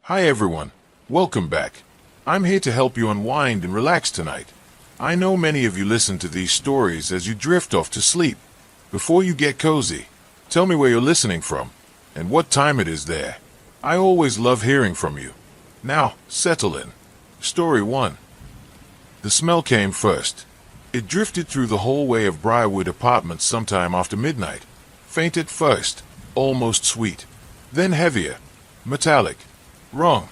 Hi everyone, welcome back. I'm here to help you unwind and relax tonight. I know many of you listen to these stories as you drift off to sleep. Before you get cozy, tell me where you're listening from and what time it is there. I always love hearing from you. Now, settle in. Story 1. The smell came first. It drifted through the hallway of Briarwood Apartments sometime after midnight. Faint at first, almost sweet. Then heavier, metallic. Wrong.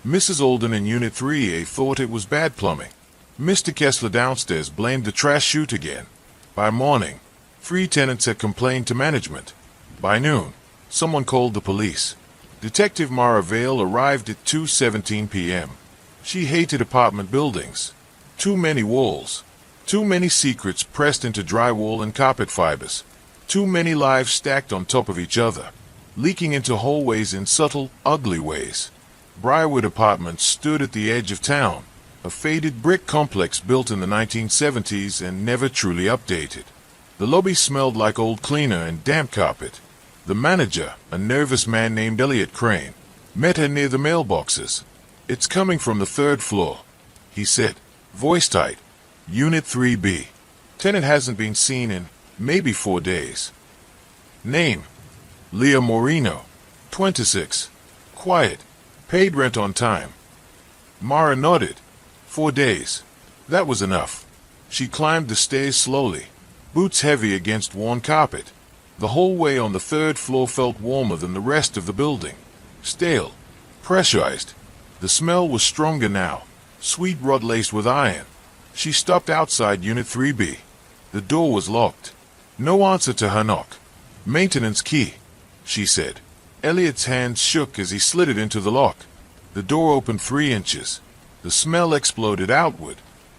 Mrs. Alden in Unit 3A thought it was bad plumbing. Mr. Kessler downstairs blamed the trash chute again. By morning, 3 tenants had complained to management. By noon, someone called the police. Detective Mara Vale arrived at 2:17 p.m. She hated apartment buildings. Too many walls. Too many secrets pressed into drywall and carpet fibers. Too many lives stacked on top of each other, leaking into hallways in subtle, ugly ways. Briarwood Apartments stood at the edge of town, a faded brick complex built in the 1970s and never truly updated. The lobby smelled like old cleaner and damp carpet. The manager, a nervous man named Elliot Crane, met her near the mailboxes. "It's coming from the 3rd floor," he said, voice tight. "Unit 3B. Tenant hasn't been seen in maybe 4 days." Name: Leah Moreno, 26. Quiet. Paid rent on time. Mara nodded. 4 days. That was enough. She climbed the stairs slowly, boots heavy against worn carpet. The hallway on the 3rd floor felt warmer than the rest of the building. Stale. Pressurized. The smell was stronger now, sweet rot laced with iron. She stopped outside Unit 3B. The door was locked. No answer to her knock. "Maintenance key," she said. Elliot's hands shook as he slid it into the lock. The door opened 3 inches. The smell exploded outward.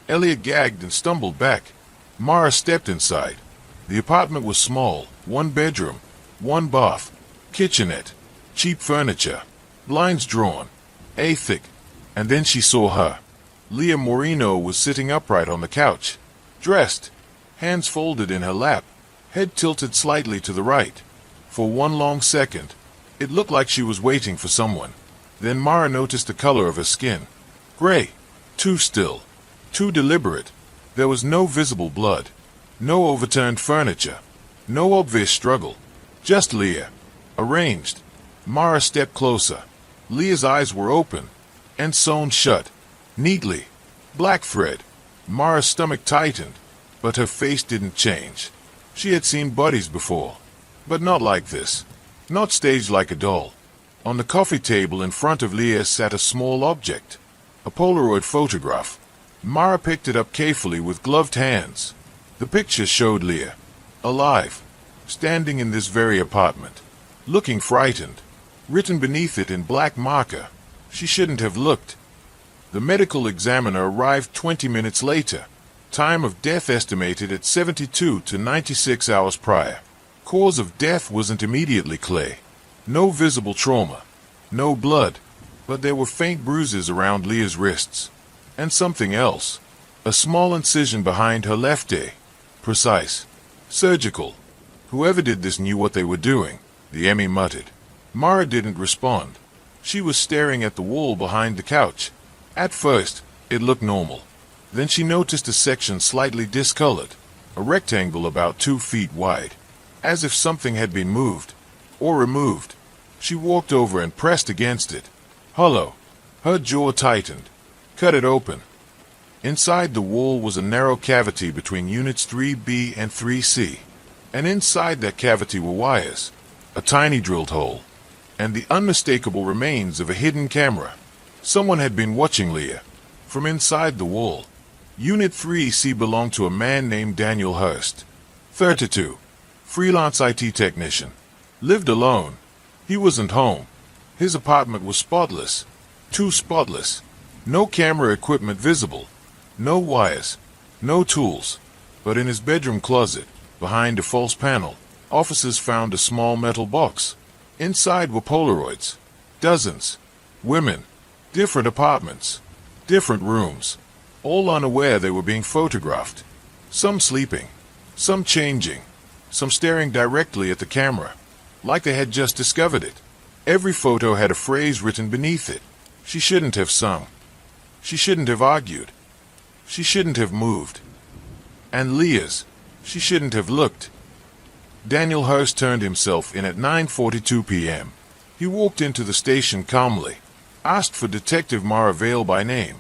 Elliot gagged and stumbled back. Mara stepped inside. The apartment was small, 1 bedroom, 1 bath, kitchenette, cheap furniture, blinds drawn, thick. And then she saw her. Leah Moreno was sitting upright on the couch, dressed, hands folded in her lap, head tilted slightly to the right. For one long second, it looked like she was waiting for someone. Then Mara noticed the color of her skin. Gray. Too still. Too deliberate. There was no visible blood. No overturned furniture. No obvious struggle. Just Leah. Arranged. Mara stepped closer. Leah's eyes were open and sewn shut. Neatly. Black thread. Mara's stomach tightened, but her face didn't change. She had seen bodies before, but not like this. Not staged like a doll. On the coffee table in front of Leah sat a small object. A Polaroid photograph. Mara picked it up carefully with gloved hands. The picture showed Leah, alive, standing in this very apartment, looking frightened. Written beneath it in black marker, "She shouldn't have looked." The medical examiner arrived 20 minutes later. Time of death estimated at 72 to 96 hours prior. Cause of death wasn't immediately clear. No visible trauma. No blood. But there were faint bruises around Leah's wrists. And something else. A small incision behind her left eye. Precise. Surgical. Whoever did this knew what they were doing, the ME muttered. Mara didn't respond. She was staring at the wall behind the couch. At first, it looked normal. Then she noticed a section slightly discolored. A rectangle about 2 feet wide. As if something had been moved, or removed. She walked over and pressed against it. Hollow. Her jaw tightened. Cut it open. Inside the wall was a narrow cavity between Units 3B and 3C. And inside that cavity were wires. A tiny drilled hole. And the unmistakable remains of a hidden camera. Someone had been watching Leah. From inside the wall. Unit 3C belonged to a man named Daniel Hurst. 32. Freelance IT technician. Lived alone. He wasn't home. His apartment was spotless. Too spotless. No camera equipment visible. No wires. No tools. But in his bedroom closet, behind a false panel, officers found a small metal box. Inside were Polaroids. Dozens. Women. Different apartments. Different rooms. All unaware they were being photographed. Some sleeping. Some changing. Some staring directly at the camera, like they had just discovered it. Every photo had a phrase written beneath it. She shouldn't have sung. She shouldn't have argued. She shouldn't have moved. And Leah's. She shouldn't have looked. Daniel Hurst turned himself in at 9:42 p.m. He walked into the station calmly, asked for Detective Mara Vale by name.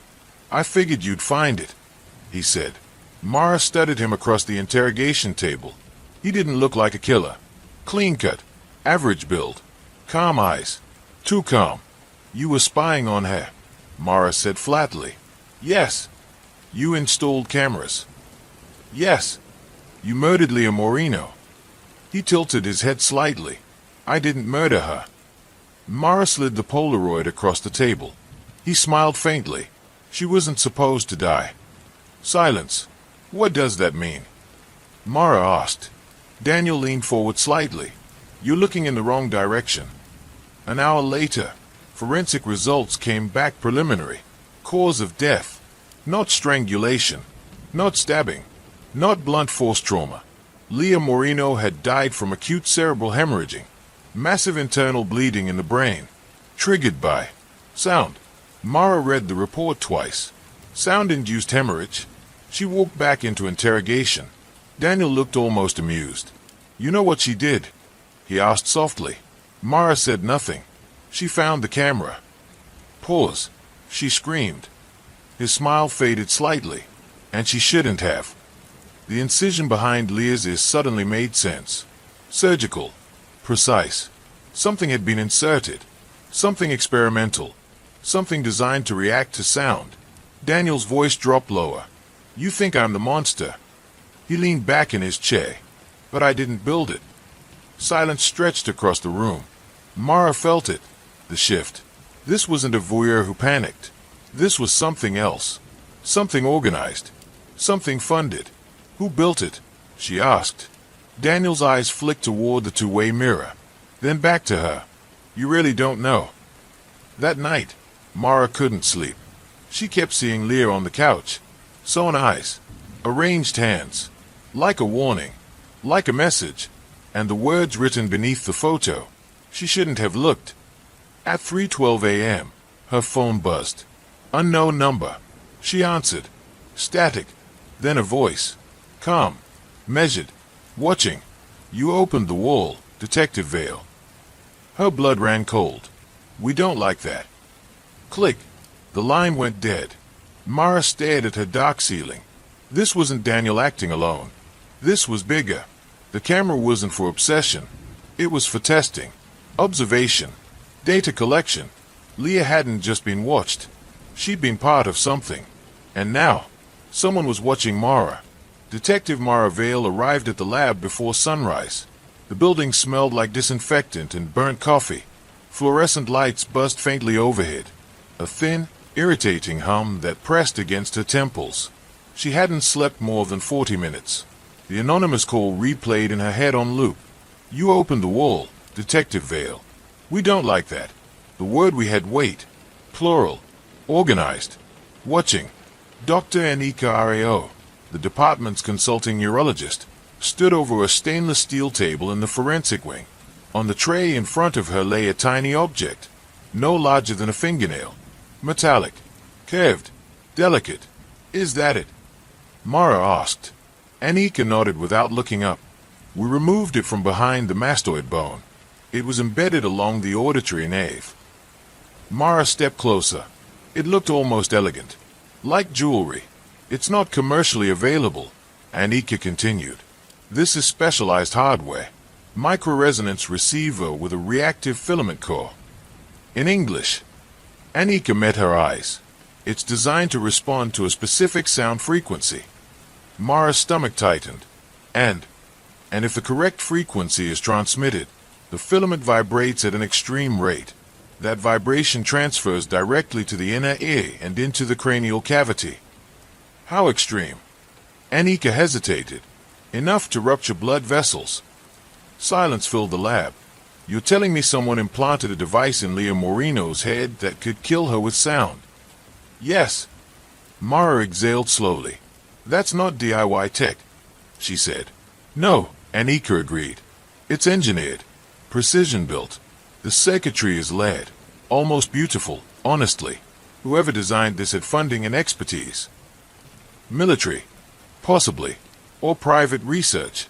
"I figured you'd find it," he said. Mara studied him across the interrogation table. He didn't look like a killer. Clean-cut, average build, calm eyes. Too calm. "You were spying on her," Mara said flatly. "Yes." "You installed cameras." "Yes." "You murdered Leah Moreno." He tilted his head slightly. "I didn't murder her." Mara slid the Polaroid across the table. He smiled faintly. "She wasn't supposed to die." Silence. "What does that mean?" Mara asked. Daniel leaned forward slightly. "You're looking in the wrong direction." An hour later, forensic results came back preliminary. Cause of death. Not strangulation. Not stabbing. Not blunt force trauma. Leah Moreno had died from acute cerebral hemorrhaging. Massive internal bleeding in the brain. Triggered by sound. Mara read the report twice. Sound-induced hemorrhage. She walked back into interrogation. Daniel looked almost amused. "You know what she did?" he asked softly. Mara said nothing. "She found the camera." Pause. "She screamed." His smile faded slightly. "And she shouldn't have." The incision behind Leah's ear suddenly made sense. Surgical. Precise. Something had been inserted. Something experimental. Something designed to react to sound. Daniel's voice dropped lower. "You think I'm the monster." He leaned back in his chair. "But I didn't build it." Silence stretched across the room. Mara felt it. The shift. This wasn't a voyeur who panicked. This was something else. Something organized. Something funded. "Who built it?" she asked. Daniel's eyes flicked toward the two-way mirror. Then back to her. "You really don't know." That night, Mara couldn't sleep. She kept seeing Leah on the couch. Sewn eyes. Arranged hands. Like a warning. Like a message. And the words written beneath the photo. She shouldn't have looked. At 3:12 a.m., her phone buzzed. Unknown number. She answered. Static. Then a voice. Calm. Measured. Watching. "You opened the wall, Detective Vale." Her blood ran cold. "We don't like that." Click. The line went dead. Mara stared at her dark ceiling. This wasn't Daniel acting alone. This was bigger. The camera wasn't for obsession. It was for testing. Observation. Data collection. Leah hadn't just been watched. She'd been part of something. And now, someone was watching Mara. Detective Mara Vale arrived at the lab before sunrise. The building smelled like disinfectant and burnt coffee. Fluorescent lights buzzed faintly overhead. A thin, irritating hum that pressed against her temples. She hadn't slept more than 40 minutes. The anonymous call replayed in her head on loop. "You opened the wall, Detective Vale." "We don't like that." The word we had wait. Plural. Organized. Watching. Dr. Anika Rao, the department's consulting neurologist, stood over a stainless steel table in the forensic wing. On the tray in front of her lay a tiny object, no larger than a fingernail. Metallic. Curved. Delicate. "Is that it?" Mara asked. Anika nodded without looking up. "We removed it from behind the mastoid bone. It was embedded along the auditory nave." Mara stepped closer. It looked almost elegant. Like jewelry. "It's not commercially available," Anika continued. "This is specialized hardware. Microresonance receiver with a reactive filament core." In English. Anika met her eyes. "It's designed to respond to a specific sound frequency." Mara's stomach tightened. And if the correct frequency is transmitted, the filament vibrates at an extreme rate. That vibration transfers directly to the inner ear and into the cranial cavity. "How extreme?" Anika hesitated. "Enough to rupture blood vessels." Silence filled the lab. "You're telling me someone implanted a device in Leah Moreno's head that could kill her with sound?" "Yes." Mara exhaled slowly. "That's not DIY tech," she said. "No," Anika agreed. "It's engineered. Precision built. The circuitry is layered. Almost beautiful. Honestly, whoever designed this had funding and expertise. Military, possibly, or private research.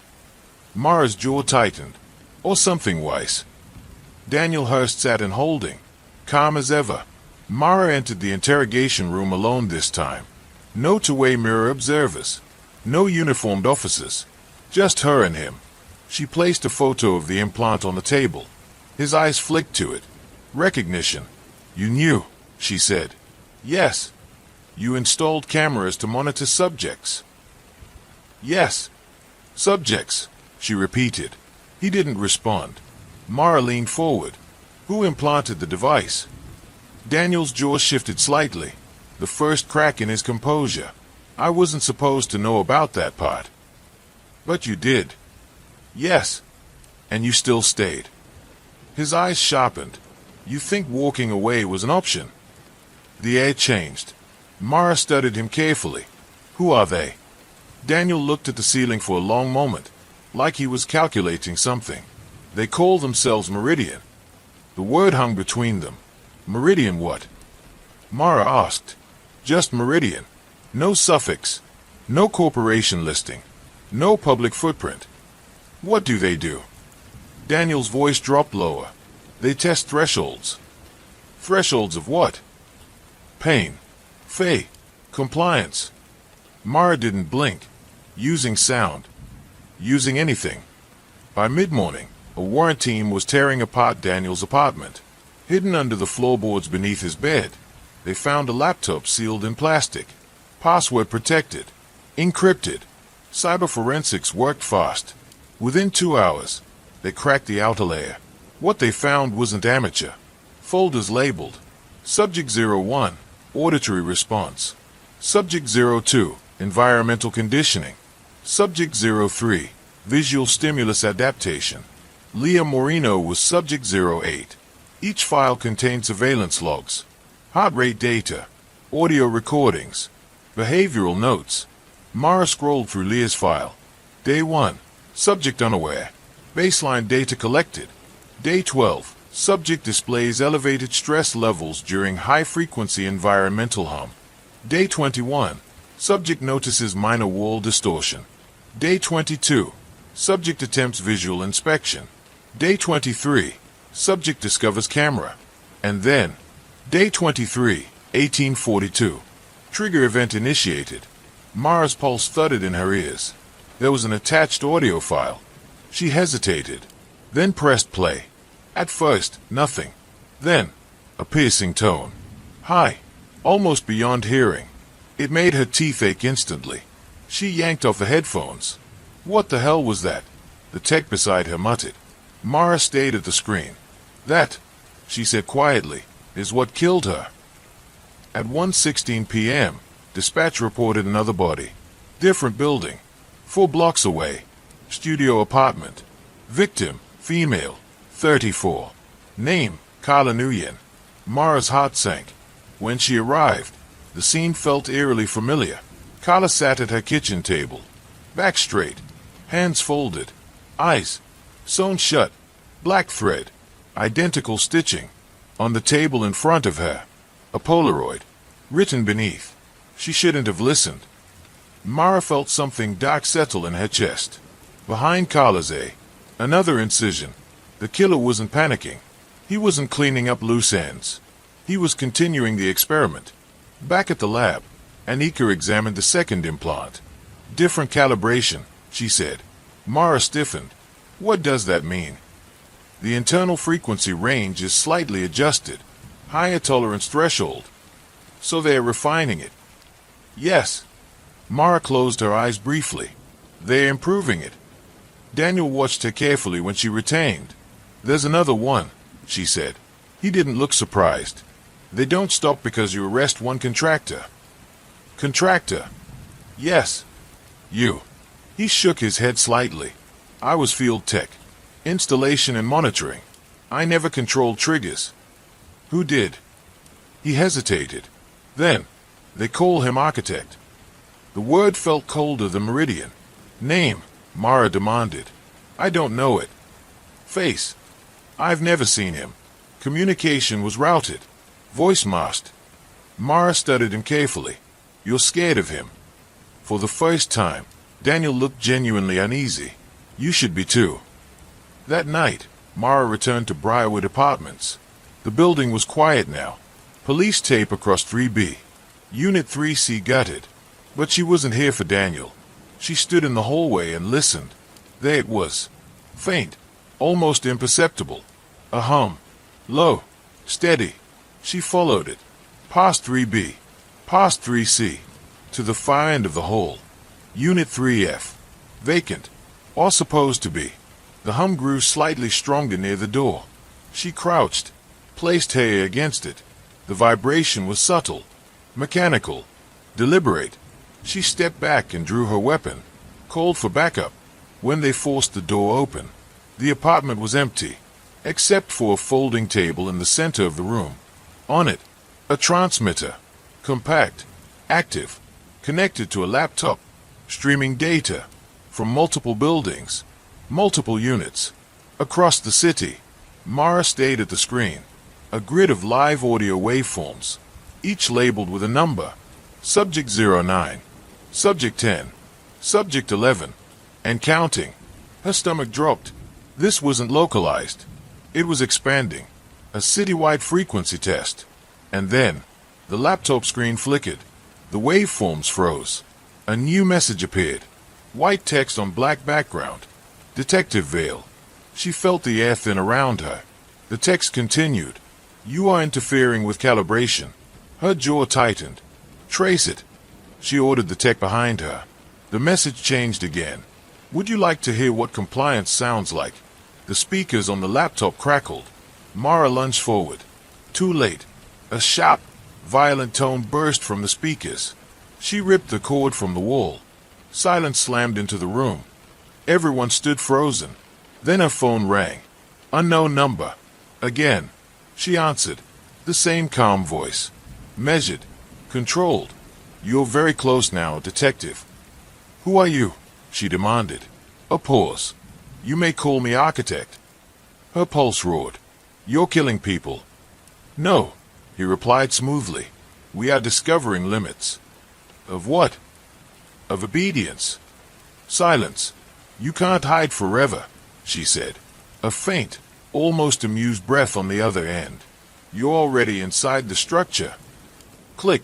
Mara's jaw tightened, or something wise. Daniel Hurst sat in holding, calm as ever. Mara entered the interrogation room alone this time. No two-way mirror observers, no uniformed officers, just her and him. She placed a photo of the implant on the table. His eyes flicked to it. Recognition. You knew, she said. Yes. You installed cameras to monitor subjects. Yes. Subjects, she repeated. He didn't respond. Mara leaned forward. Who implanted the device? Daniel's jaw shifted slightly, the first crack in his composure. I wasn't supposed to know about that part. But you did. Yes. And you still stayed. His eyes sharpened. You think walking away was an option? The air changed. Mara studied him carefully. Who are they? Daniel looked at the ceiling for a long moment, like he was calculating something. They call themselves Meridian. The word hung between them. Meridian what? Mara asked. Just Meridian. No suffix. No corporation listing. No public footprint. What do they do? Daniel's voice dropped lower. They test thresholds. Thresholds of what? Pain. Faith. Compliance. Mara didn't blink. Using sound. Using anything. By mid-morning, a warrant team was tearing apart Daniel's apartment. Hidden under the floorboards beneath his bed, they found a laptop sealed in plastic. Password protected. Encrypted. Cyberforensics worked fast. Within 2 hours, they cracked the outer layer. What they found wasn't amateur. Folders labeled. Subject 01, auditory response. Subject 02, environmental conditioning. Subject 03, visual stimulus adaptation. Leah Moreno was Subject 08. Each file contained surveillance logs, heart rate data, audio recordings, behavioral notes. Mara scrolled through Leah's file. Day 1, subject unaware. Baseline data collected. Day 12, subject displays elevated stress levels during high-frequency environmental hum. Day 21, subject notices minor wall distortion. Day 22, subject attempts visual inspection. Day 23, subject discovers camera. And then, Day 23, 1842. Trigger event initiated. Mara's pulse thudded in her ears. There was an attached audio file. She hesitated, then pressed play. At first, nothing. Then, a piercing tone. High, almost beyond hearing. It made her teeth ache instantly. She yanked off the headphones. What the hell was that? The tech beside her muttered. Mara stayed at the screen. That, she said quietly, is what killed her. At 1:16 p.m., dispatch reported another body. Different building. 4 blocks away. Studio apartment. Victim, female, 34. Name, Carla Nguyen. Mara's heart sank. When she arrived, the scene felt eerily familiar. Carla sat at her kitchen table. Back straight. Hands folded. Eyes sewn shut. Black thread. Identical stitching. On the table in front of her, a Polaroid. Written beneath. She shouldn't have listened. Mara felt something dark settle in her chest. Behind Carla's another incision. The killer wasn't panicking. He wasn't cleaning up loose ends. He was continuing the experiment. Back at the lab, Anika examined the second implant. Different calibration, she said. Mara stiffened. What does that mean? The internal frequency range is slightly adjusted. Higher tolerance threshold. So they are refining it. Yes. Mara closed her eyes briefly. They're improving it. Daniel watched her carefully when she retained. There's another one, she said. He didn't look surprised. They don't stop because you arrest one contractor. Contractor? Yes. You. He shook his head slightly. I was field tech. Installation and monitoring. I never controlled triggers. Who did? He hesitated. Then, they call him architect. The word felt colder than Meridian. Name, Mara demanded. I don't know it. Face. I've never seen him. Communication was routed. Voice masked. Mara studied him carefully. You're scared of him. For the first time, Daniel looked genuinely uneasy. You should be too. That night, Mara returned to Briarwood Apartments. The building was quiet now. Police tape across 3B. Unit 3C gutted. But she wasn't here for Daniel. She stood in the hallway and listened. There it was. Faint. Almost imperceptible. A hum. Low. Steady. She followed it. Past 3B. Past 3C. To the far end of the hall. Unit 3F. Vacant. Or supposed to be. The hum grew slightly stronger near the door. She crouched. Placed her ear against it. The vibration was subtle. Mechanical. Deliberate. She stepped back and drew her weapon. Called for backup. When they forced the door open, the apartment was empty, except for a folding table in the center of the room. On it, a transmitter. Compact. Active. Connected to a laptop. Streaming data. From multiple buildings. Multiple units. Across the city. Mara stayed at the screen. A grid of live audio waveforms. Each labeled with a number. Subject 09. Subject 10. Subject 11. And counting. Her stomach dropped. This wasn't localized. It was expanding. A citywide frequency test. And then, the laptop screen flickered. The waveforms froze. A new message appeared. White text on black background. Detective Vale. She felt the air thin around her. The text continued. You are interfering with calibration. Her jaw tightened. Trace it. She ordered the tech behind her. The message changed again. Would you like to hear what compliance sounds like? The speakers on the laptop crackled. Mara lunged forward. Too late. A sharp, violent tone burst from the speakers. She ripped the cord from the wall. Silence slammed into the room. Everyone stood frozen. Then her phone rang. Unknown number. Again. She answered. The same calm voice. Measured. Controlled. You're very close now, detective. Who are you? She demanded. A pause. You may call me architect. Her pulse roared. You're killing people. No, he replied smoothly. We are discovering limits. Of what? Of obedience. Silence. You can't hide forever, she said. A faint, almost amused breath on the other end. You're already inside the structure. Click.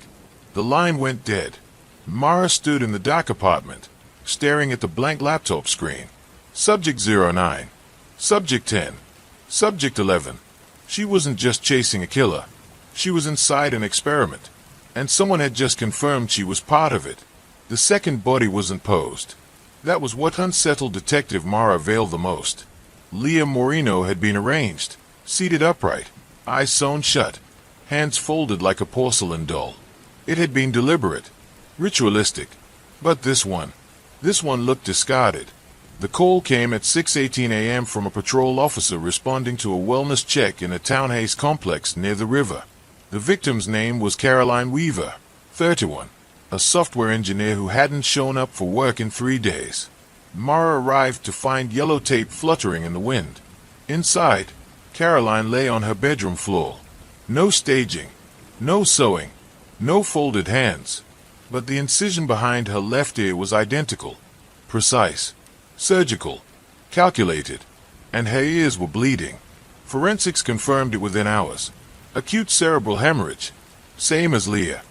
The line went dead. Mara stood in the dark apartment, staring at the blank laptop screen. Subject 09. Subject 10. Subject 11. She wasn't just chasing a killer. She was inside an experiment, and someone had just confirmed she was part of it. The second body wasn't posed. That was what unsettled Detective Mara Vale the most. Leah Moreno had been arranged, seated upright, eyes sewn shut, hands folded like a porcelain doll. It had been deliberate, ritualistic. But this one looked discarded. The call came at 6:18 a.m. from a patrol officer responding to a wellness check in a townhouse complex near the river. The victim's name was Caroline Weaver, 31, a software engineer who hadn't shown up for work in 3 days. Mara arrived to find yellow tape fluttering in the wind. Inside, Caroline lay on her bedroom floor. No staging, no sewing, no folded hands. But the incision behind her left ear was identical, precise, surgical, calculated, and her ears were bleeding. Forensics confirmed it within hours. Acute cerebral hemorrhage, same as Leah.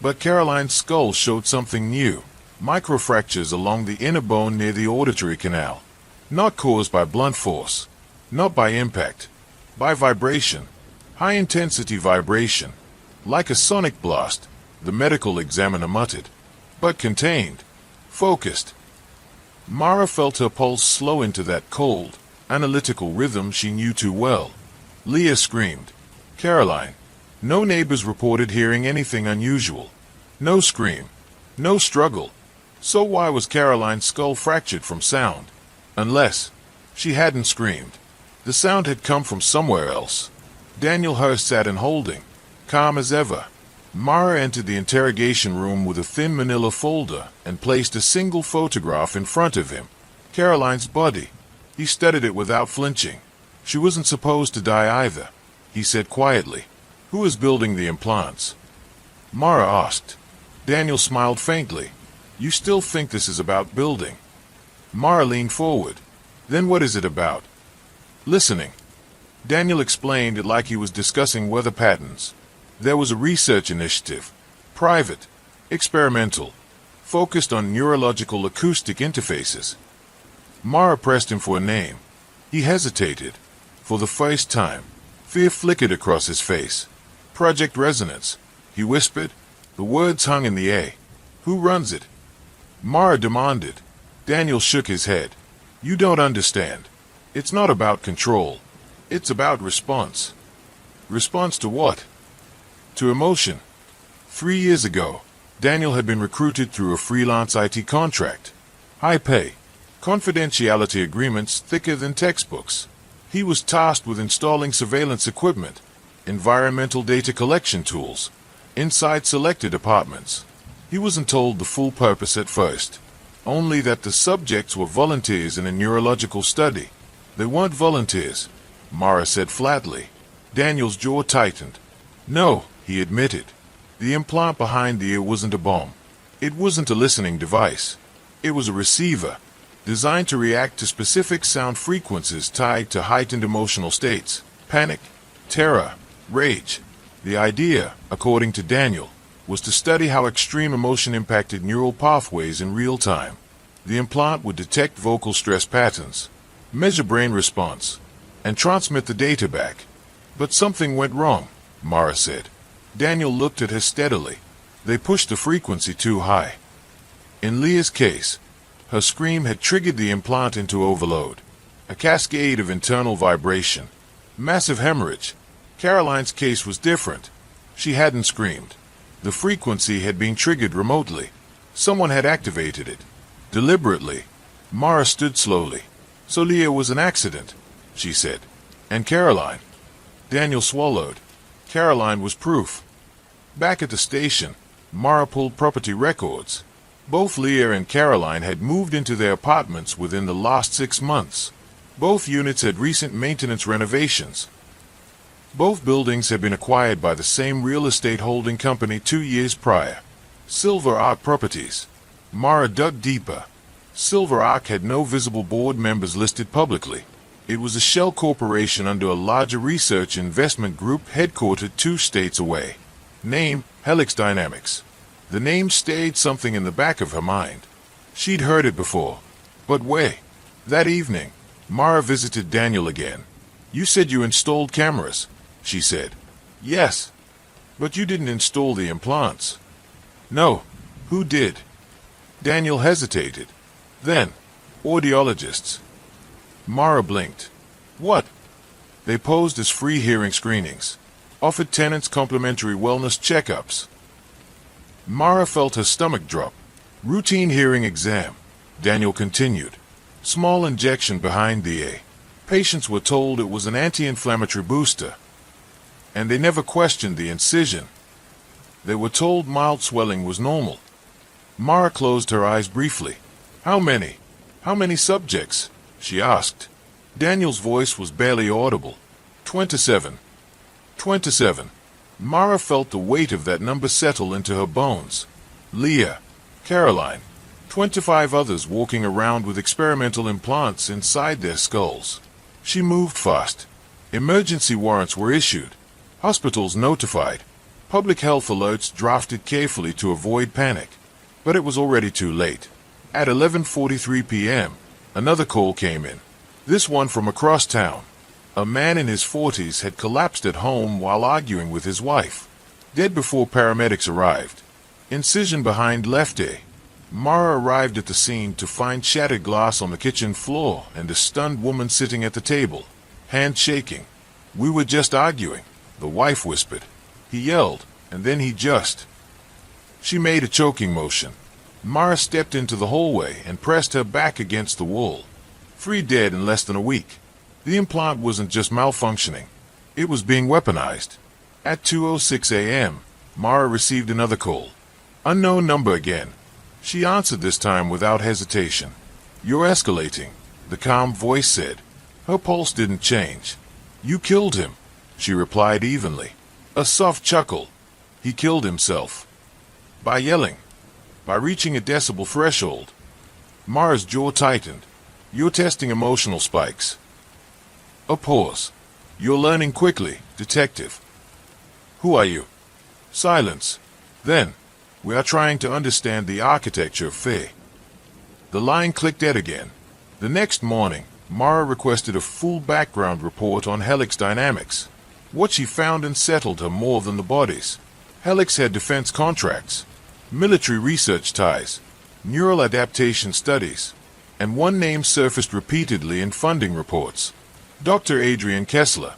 But Caroline's skull showed something new. Microfractures along the inner bone near the auditory canal. Not caused by blunt force. Not by impact. By vibration. High-intensity vibration. Like a sonic blast, the medical examiner muttered. But contained. Focused. Mara felt her pulse slow into that cold, analytical rhythm she knew too well. Leah screamed. Caroline. No neighbors reported hearing anything unusual. No scream. No struggle. So why was Caroline's skull fractured from sound? Unless she hadn't screamed. The sound had come from somewhere else. Daniel Hurst sat in holding, calm as ever. Mara entered the interrogation room with a thin manila folder and placed a single photograph in front of him. Caroline's body. He studied it without flinching. She wasn't supposed to die either, he said quietly. Who is building the implants? Mara asked. Daniel smiled faintly. You still think this is about building? Mara leaned forward. Then what is it about? Listening. Daniel explained it like he was discussing weather patterns. There was a research initiative, private, experimental, focused on neurological acoustic interfaces. Mara pressed him for a name. He hesitated. For the first time, fear flickered across his face. Project Resonance, he whispered. The words hung in the air. Who runs it? Mara demanded. Daniel shook his head. You don't understand. It's not about control. It's about response. Response to what? To emotion. 3 years ago, Daniel had been recruited through a freelance IT contract. High pay. Confidentiality agreements thicker than textbooks. He was tasked with installing surveillance equipment, environmental data collection tools, inside selected apartments. He wasn't told the full purpose at first, only that the subjects were volunteers in a neurological study. They weren't volunteers, Mara said flatly. Daniel's jaw tightened. No, he admitted. The implant behind the ear wasn't a bomb. It wasn't a listening device. It was a receiver, designed to react to specific sound frequencies tied to heightened emotional states, panic, terror, rage. The idea, according to Daniel, was to study how extreme emotion impacted neural pathways in real time. The implant would detect vocal stress patterns, measure brain response, and transmit the data back. But something went wrong, Mara said. Daniel looked at her steadily. They pushed the frequency too high. In Leah's case, her scream had triggered the implant into overload. A cascade of internal vibration. Massive hemorrhage. Caroline's case was different. She hadn't screamed. The frequency had been triggered remotely. Someone had activated it. Deliberately. Mara stood slowly. So Leah was an accident, she said. And Caroline? Daniel swallowed. Caroline was proof. Back at the station, Mara pulled property records. Both Leah and Caroline had moved into their apartments within the last 6 months. Both units had recent maintenance renovations. Both buildings had been acquired by the same real estate holding company 2 years prior. Silver Arc Properties. Mara dug deeper. Silver Arc had no visible board members listed publicly. It was a shell corporation under a larger research investment group headquartered 2 states away. Name, Helix Dynamics. The name stayed something in the back of her mind. She'd heard it before. But where? That evening, Mara visited Daniel again. You said you installed cameras, she said. Yes. But you didn't install the implants. No. Who did? Daniel hesitated. Then, audiologists. Mara blinked. What? They posed as free hearing screenings. Offered tenants complimentary wellness checkups. Mara felt her stomach drop. Routine hearing exam. Daniel continued. Small injection behind the ear. Patients were told it was an anti-inflammatory booster. And they never questioned the incision. They were told mild swelling was normal. Mara closed her eyes briefly. How many? How many subjects? She asked. Daniel's voice was barely audible. 27. 27. Mara felt the weight of that number settle into her bones. Leah, Caroline, 25 others walking around with experimental implants inside their skulls. She moved fast. Emergency warrants were issued. Hospitals notified. Public health alerts drafted carefully to avoid panic. But it was already too late. At 11:43 p.m., another call came in. This one from across town. A man in his 40s had collapsed at home while arguing with his wife. Dead before paramedics arrived. Incision behind left ear. Mara arrived at the scene to find shattered glass on the kitchen floor and a stunned woman sitting at the table, hand shaking. We were just arguing, the wife whispered. He yelled, and then he just... She made a choking motion. Mara stepped into the hallway and pressed her back against the wall. 3 dead in less than a week. The implant wasn't just malfunctioning. It was being weaponized. At 2:06 a.m., Mara received another call. Unknown number again. She answered this time without hesitation. You're escalating, the calm voice said. Her pulse didn't change. You killed him, she replied evenly. A soft chuckle. He killed himself. By yelling. By reaching a decibel threshold. Mara's jaw tightened. You're testing emotional spikes. A pause. You're learning quickly, detective. Who are you? Silence. Then, we are trying to understand the architecture of fear. The line clicked dead again. The next morning, Mara requested a full background report on Helix dynamics. What she found unsettled her more than the bodies. Helix had defense contracts, military research ties, neural adaptation studies, and one name surfaced repeatedly in funding reports. Dr. Adrian Kessler,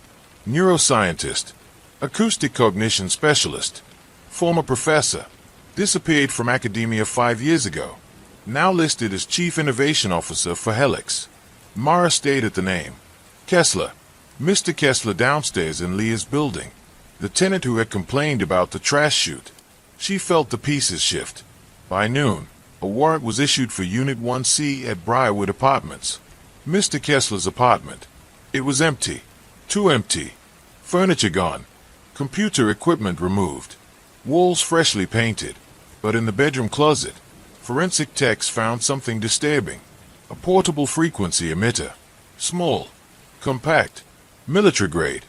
neuroscientist, acoustic cognition specialist, former professor, disappeared from academia 5 years ago, now listed as Chief Innovation Officer for Helix. Mara stayed at the name. Kessler. Mr. Kessler downstairs in Leah's building. The tenant who had complained about the trash chute. She felt the pieces shift. By noon, a warrant was issued for Unit 1C at Briarwood Apartments. Mr. Kessler's apartment. It was empty. Too empty. Furniture gone. Computer equipment removed. Walls freshly painted. But in the bedroom closet, forensic techs found something disturbing. A portable frequency emitter. Small. Compact. Military grade.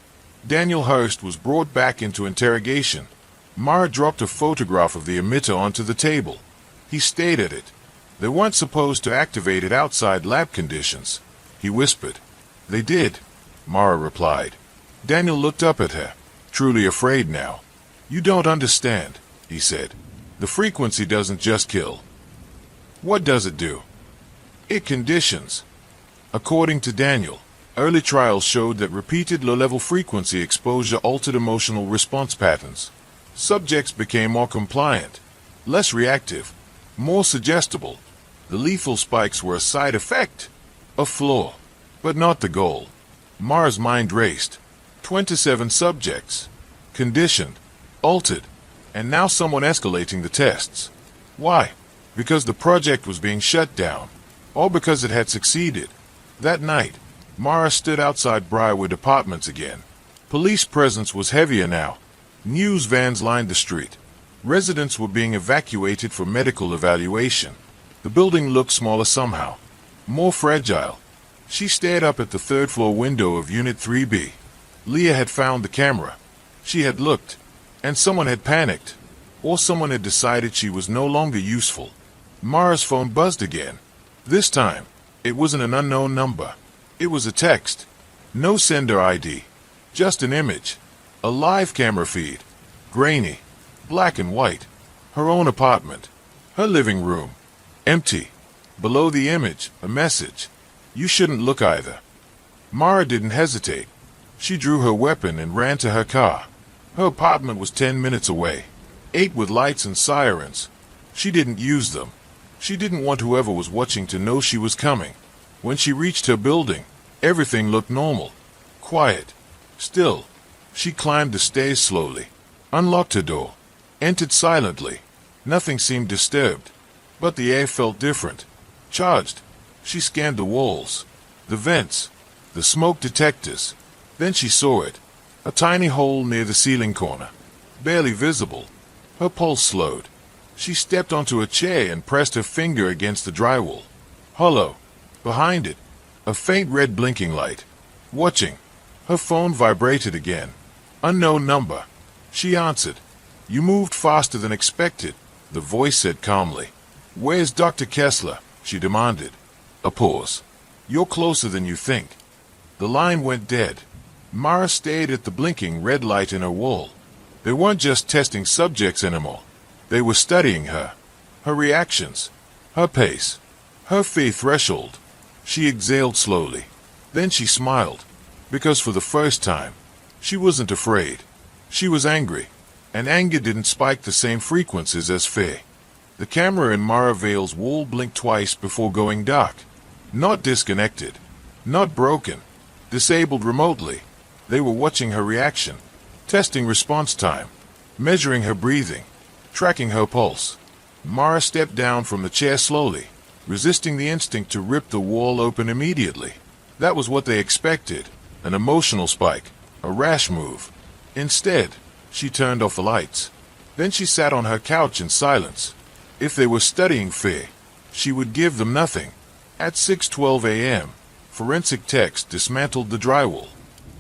Daniel Hurst was brought back into interrogation. Mara dropped a photograph of the emitter onto the table. He stared at it. They weren't supposed to activate it outside lab conditions, he whispered. They did, Mara replied. Daniel looked up at her, truly afraid now. You don't understand, he said. The frequency doesn't just kill. What does it do? It conditions. According to Daniel, early trials showed that repeated low-level frequency exposure altered emotional response patterns. Subjects became more compliant, less reactive, more suggestible. The lethal spikes were a side effect, a flaw, but not the goal. Mara's mind raced. 27 subjects, conditioned, altered, and now someone escalating the tests. Why? Because the project was being shut down, or because it had succeeded. That night, Mara stood outside Briarwood Apartments again. Police presence was heavier now. News vans lined the street. Residents were being evacuated for medical evaluation. The building looked smaller somehow, more fragile. She stared up at the third-floor window of Unit 3B. Leah had found the camera. She had looked, and someone had panicked, or someone had decided she was no longer useful. Mara's phone buzzed again. This time, it wasn't an unknown number. It was a text. No sender ID. Just an image. A live camera feed. Grainy. Black and white. Her own apartment. Her living room. Empty. Below the image, a message. You shouldn't look either. Mara didn't hesitate. She drew her weapon and ran to her car. Her apartment was 10 minutes away. 8 with lights and sirens. She didn't use them. She didn't want whoever was watching to know she was coming. When she reached her building, everything looked normal. Quiet. Still. She climbed the stairs slowly. Unlocked her door. Entered silently. Nothing seemed disturbed. But the air felt different. Charged. She scanned the walls. The vents. The smoke detectors. Then she saw it. A tiny hole near the ceiling corner. Barely visible. Her pulse slowed. She stepped onto a chair and pressed her finger against the drywall. Hollow. Behind it, a faint red blinking light. Watching. Her phone vibrated again. Unknown number. She answered. You moved faster than expected, the voice said calmly. Where's Dr. Kessler? She demanded. A pause. You're closer than you think. The line went dead. Mara stared at the blinking red light in her wall. They weren't just testing subjects anymore. They were studying her. Her reactions. Her pace. Her fear threshold. She exhaled slowly. Then she smiled. Because for the first time, she wasn't afraid. She was angry. And anger didn't spike the same frequencies as fear. The camera in Mara Vale's wall blinked twice before going dark. Not disconnected. Not broken. Disabled remotely. They were watching her reaction. Testing response time. Measuring her breathing. Tracking her pulse. Mara stepped down from the chair slowly, resisting the instinct to rip the wall open immediately. That was what they expected. An emotional spike. A rash move. Instead, She turned off the lights. Then she sat on her couch in silence. If they were studying fear, she would give them nothing. At 6:12 a.m., forensic techs dismantled the drywall.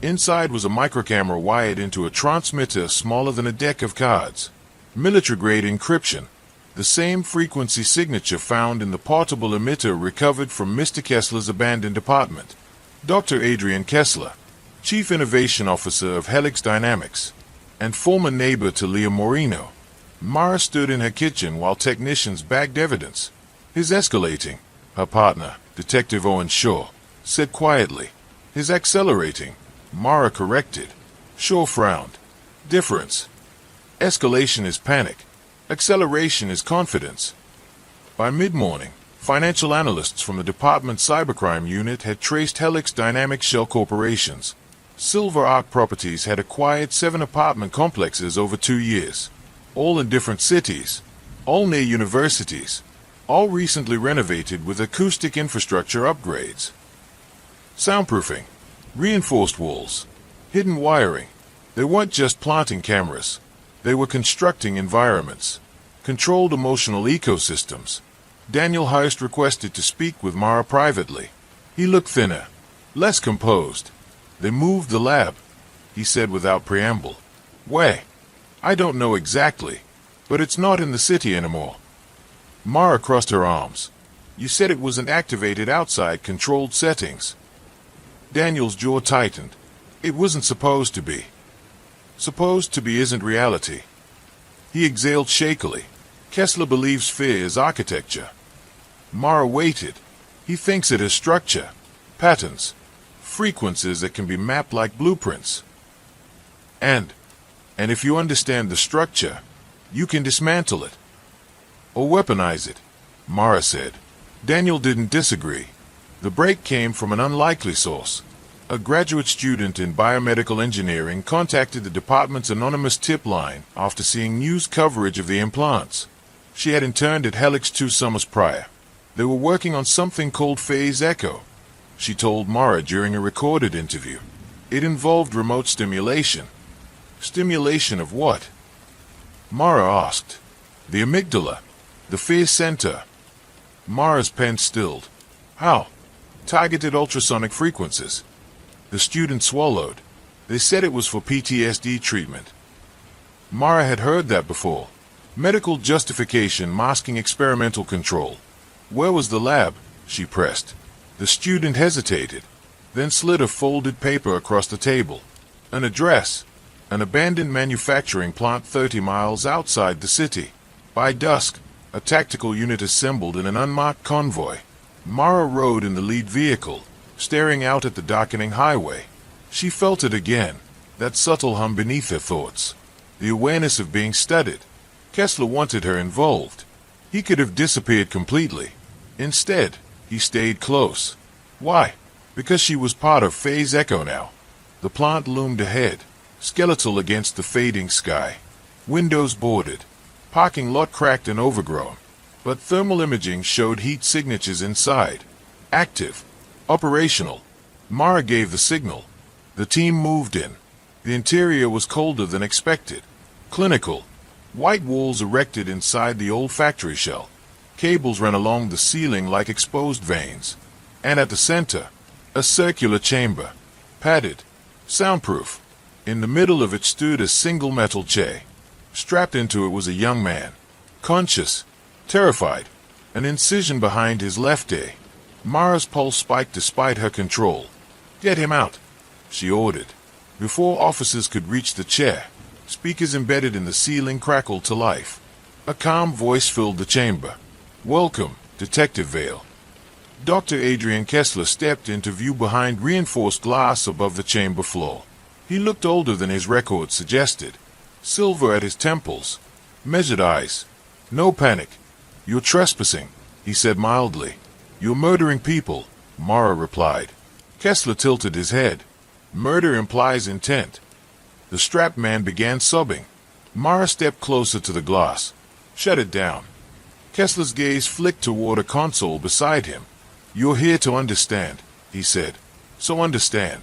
Inside was a microcamera wired into a transmitter smaller than a deck of cards. Military-grade encryption. The same frequency signature found in the portable emitter recovered from Mr. Kessler's abandoned apartment. Dr. Adrian Kessler, Chief Innovation Officer of Helix Dynamics, and former neighbor to Leah Moreno. Mara stood in her kitchen while technicians bagged evidence. His escalating, her partner, Detective Owen Shaw, said quietly. His accelerating, Mara corrected. Shaw frowned. Difference. Escalation is panic. Acceleration is confidence. By mid-morning, financial analysts from the department's cybercrime unit had traced Helix Dynamics shell corporations. Silver Arc Properties had acquired 7 apartment complexes over 2 years, all in different cities, all near universities, all recently renovated with acoustic infrastructure upgrades. Soundproofing, reinforced walls, hidden wiring. They weren't just planting cameras. They were constructing environments, controlled emotional ecosystems. Daniel Heist requested to speak with Mara privately. He looked thinner, less composed. They moved the lab, he said without preamble. Where? I don't know exactly, but it's not in the city anymore. Mara crossed her arms. You said it wasn't activated outside controlled settings. Daniel's jaw tightened. It wasn't supposed to be. Supposed to be isn't reality. He exhaled shakily. Kessler believes fear is architecture. Mara waited. He thinks it is structure, patterns, frequencies that can be mapped like blueprints. And if you understand the structure, you can dismantle it. Or weaponize it, Mara said. Daniel didn't disagree. The break came from an unlikely source. A graduate student in biomedical engineering contacted the department's anonymous tip line after seeing news coverage of the implants. She had interned at Helix 2 summers prior. They were working on something called phase echo, she told Mara during a recorded interview. It involved remote stimulation. Stimulation of what? Mara asked. The amygdala, the fear center. Mara's pen stilled. How? Targeted ultrasonic frequencies. The student swallowed. They said it was for PTSD treatment. Mara had heard that before. Medical justification masking experimental control. Where was the lab? She pressed. The student hesitated, then slid a folded paper across the table. An address. An abandoned manufacturing plant 30 miles outside the city. By dusk, a tactical unit assembled in an unmarked convoy. Mara rode in the lead vehicle, staring out at the darkening highway. She felt it again, that subtle hum beneath her thoughts. The awareness of being studied. Kessler wanted her involved. He could have disappeared completely. Instead, he stayed close. Why? Because she was part of phase echo now. The plant loomed ahead, skeletal against the fading sky. Windows boarded. Parking lot cracked and overgrown. But thermal imaging showed heat signatures inside. Active. Operational. Mara gave the signal. The team moved in. The interior was colder than expected. Clinical. White walls erected inside the old factory shell. Cables ran along the ceiling like exposed veins. And at the center, a circular chamber. Padded. Soundproof. In the middle of it stood a single metal chair. Strapped into it was a young man. Conscious. Terrified. An incision behind his left eye. Mara's pulse spiked despite her control. Get him out, she ordered. Before officers could reach the chair, speakers embedded in the ceiling crackled to life. A calm voice filled the chamber. Welcome, Detective Vale. Dr. Adrian Kessler stepped into view behind reinforced glass above the chamber floor. He looked older than his record suggested. Silver at his temples. Measured eyes. No panic. You're trespassing, he said mildly. You're murdering people, Mara replied. Kessler tilted his head. Murder implies intent. The strapped man began sobbing. Mara stepped closer to the glass. Shut it down. Kessler's gaze flicked toward a console beside him. You're here to understand, he said. So understand.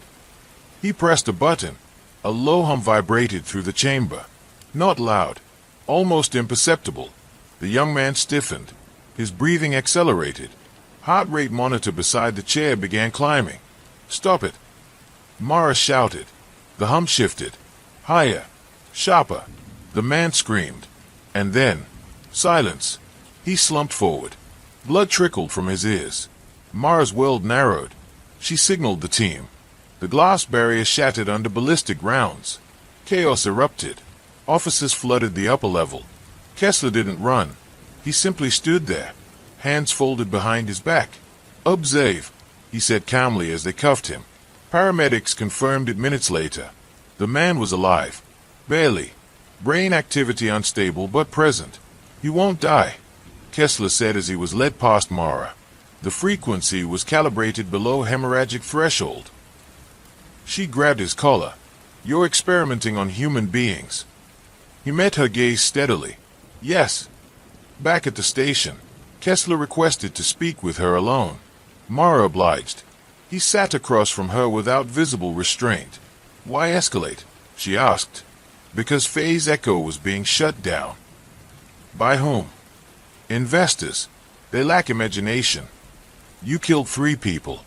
He pressed a button. A low hum vibrated through the chamber. Not loud. Almost imperceptible. The young man stiffened. His breathing accelerated. Heart rate monitor beside the chair began climbing. Stop it. Mara shouted. The hum shifted. Higher. Sharper. The man screamed. And then, silence. He slumped forward. Blood trickled from his ears. Mara's world narrowed. She signaled the team. The glass barrier shattered under ballistic rounds. Chaos erupted. Officers flooded the upper level. Kessler didn't run. He simply stood there, hands folded behind his back. Observe, he said calmly as they cuffed him. Paramedics confirmed it minutes later. The man was alive. Barely. Brain activity unstable but present. He won't die, Kessler said as he was led past Mara. The frequency was calibrated below hemorrhagic threshold. She grabbed his collar. You're experimenting on human beings. He met her gaze steadily. Yes. Back at the station, Kessler requested to speak with her alone. Mara obliged. He sat across from her without visible restraint. Why escalate? She asked. Because Phase Echo was being shut down. By whom? Investors. They lack imagination. You killed 3 people.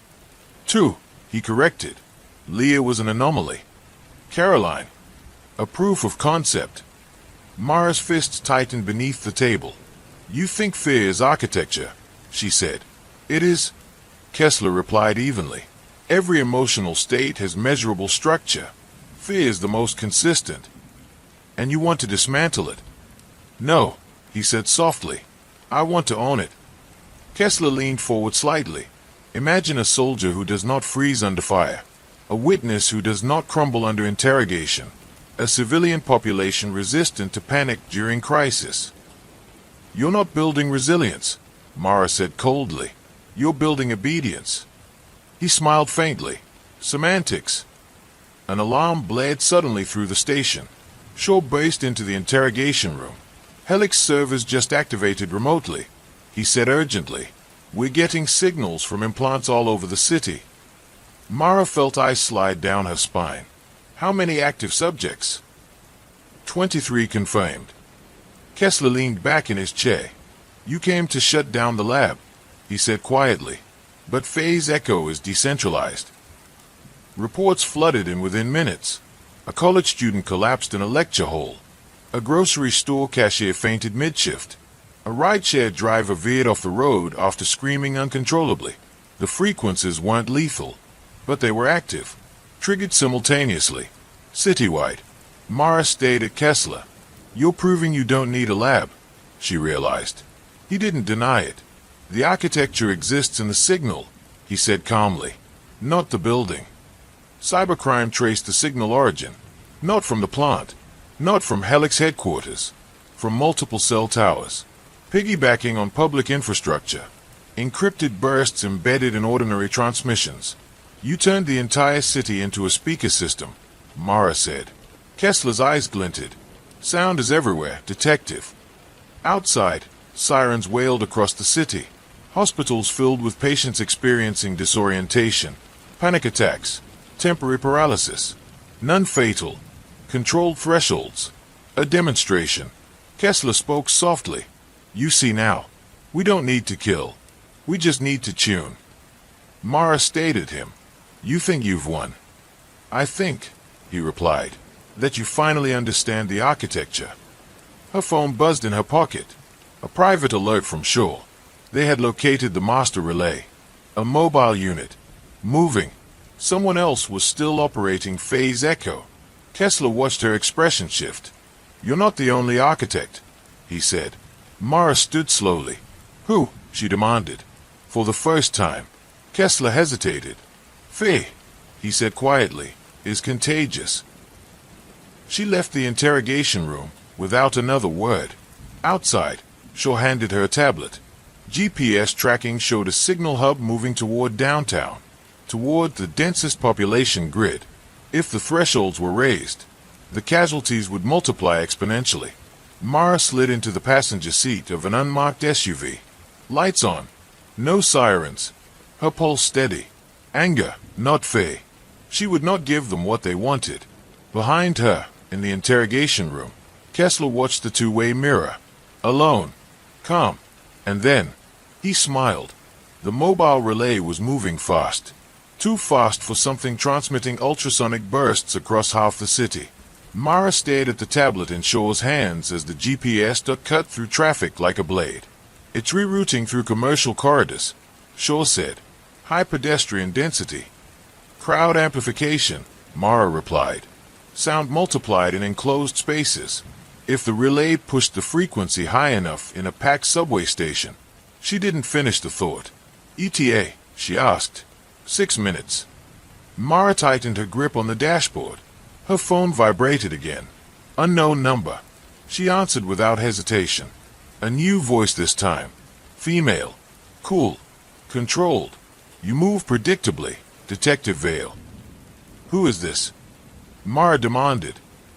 2, he corrected. Leah was an anomaly. Caroline. A proof of concept. Mara's fists tightened beneath the table. You think fear is architecture, she said. It is, Kessler replied evenly. Every emotional state has measurable structure. Fear is the most consistent. And you want to dismantle it? No, he said softly. I want to own it. Kessler leaned forward slightly. Imagine a soldier who does not freeze under fire. A witness who does not crumble under interrogation. A civilian population resistant to panic during crisis. You're not building resilience, Mara said coldly. You're building obedience. He smiled faintly. Semantics. An alarm blared suddenly through the station. Shaw burst into the interrogation room. Helix servers just activated remotely, he said urgently. We're getting signals from implants all over the city. Mara felt ice slide down her spine. How many active subjects? 23 confirmed. Kessler leaned back in his chair. You came to shut down the lab, he said quietly. But Phase Echo is decentralized. Reports flooded in within minutes. A college student collapsed in a lecture hall. A grocery store cashier fainted mid-shift. A rideshare driver veered off the road after screaming uncontrollably. The frequencies weren't lethal, but they were active, triggered simultaneously, citywide. Mara stared at Kessler. You're proving you don't need a lab, she realized. He didn't deny it. The architecture exists in the signal, he said calmly, not the building. Cybercrime traced the signal origin, not from the plant, not from Helix headquarters, from multiple cell towers, piggybacking on public infrastructure, encrypted bursts embedded in ordinary transmissions. You turned the entire city into a speaker system, Mara said. Kessler's eyes glinted. Sound is everywhere, detective. Outside, sirens wailed across the city. Hospitals filled with patients experiencing disorientation, panic attacks, temporary paralysis. None fatal. Controlled thresholds. A demonstration. Kessler spoke softly. You see now. We don't need to kill. We just need to tune. Mara stared at him. You think you've won. I think, he replied, that you finally understand the architecture. Her phone buzzed in her pocket. A private alert from Shaw. They had located the master relay. A mobile unit. Moving. Someone else was still operating Phase Echo. Kessler watched her expression shift. You're not the only architect, he said. Mara stood slowly. Who? She demanded. For the first time. Kessler hesitated. Fear, he said quietly, is contagious. She left the interrogation room without another word. Outside, Shaw handed her a tablet. GPS tracking showed a signal hub moving toward downtown, toward the densest population grid. If the thresholds were raised, the casualties would multiply exponentially. Mara slid into the passenger seat of an unmarked SUV. Lights on. No sirens. Her pulse steady. Anger, not fear. She would not give them what they wanted. Behind her, in the interrogation room, Kessler watched the two-way mirror. Alone. Calm. And then, he smiled. The mobile relay was moving fast. Too fast for something transmitting ultrasonic bursts across half the city. Mara stared at the tablet in Shaw's hands as the GPS duck cut through traffic like a blade. It's rerouting through commercial corridors, Shaw said. High pedestrian density. Crowd amplification, Mara replied. Sound multiplied in enclosed spaces. If the relay pushed the frequency high enough in a packed subway station. She didn't finish the thought. ETA, she asked. 6 minutes. Mara tightened her grip on the dashboard. Her phone vibrated again. Unknown number. She answered without hesitation. A new voice this time. Female. Cool. Controlled. You move predictably, Detective Vale. Who is this? Mara demanded.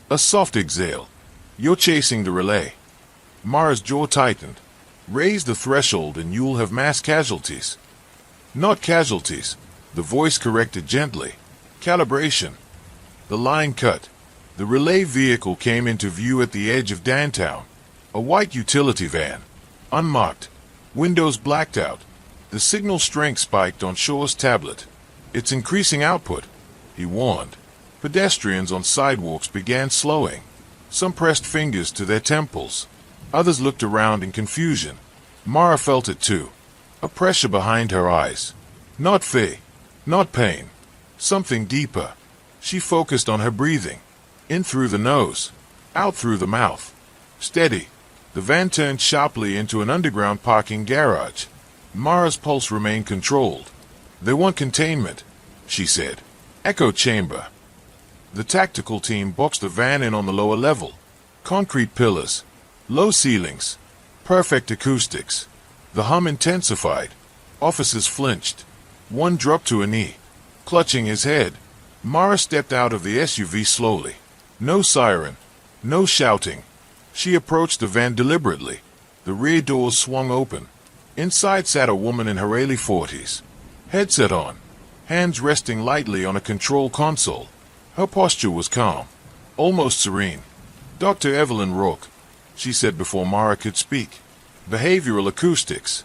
A soft exhale. You're chasing the relay. Mara's jaw tightened. Raise the threshold and you'll have mass casualties. Not casualties, the voice corrected gently. Calibration. The line cut. The relay vehicle came into view at the edge of downtown. A white utility van. Unmarked. Windows blacked out. The signal strength spiked on Shaw's tablet. It's increasing output, he warned. Pedestrians on sidewalks began slowing. Some pressed fingers to their temples. Others looked around in confusion. Mara felt it too. A pressure behind her eyes. Not fear. Not pain. Something deeper. She focused on her breathing. In through the nose. Out through the mouth. Steady. The van turned sharply into an underground parking garage. Mara's pulse remained controlled. They want containment, she said. Echo chamber. The tactical team boxed the van in on the lower level. Concrete pillars. Low ceilings. Perfect acoustics. The hum intensified. Officers flinched. One dropped to a knee. Clutching his head. Mara stepped out of the SUV slowly. No siren. No shouting. She approached the van deliberately. The rear doors swung open. Inside sat a woman in her early 40s. Headset on. Hands resting lightly on a control console. Her posture was calm. Almost serene. Dr. Evelyn Rourke, she said before Mara could speak. Behavioral acoustics.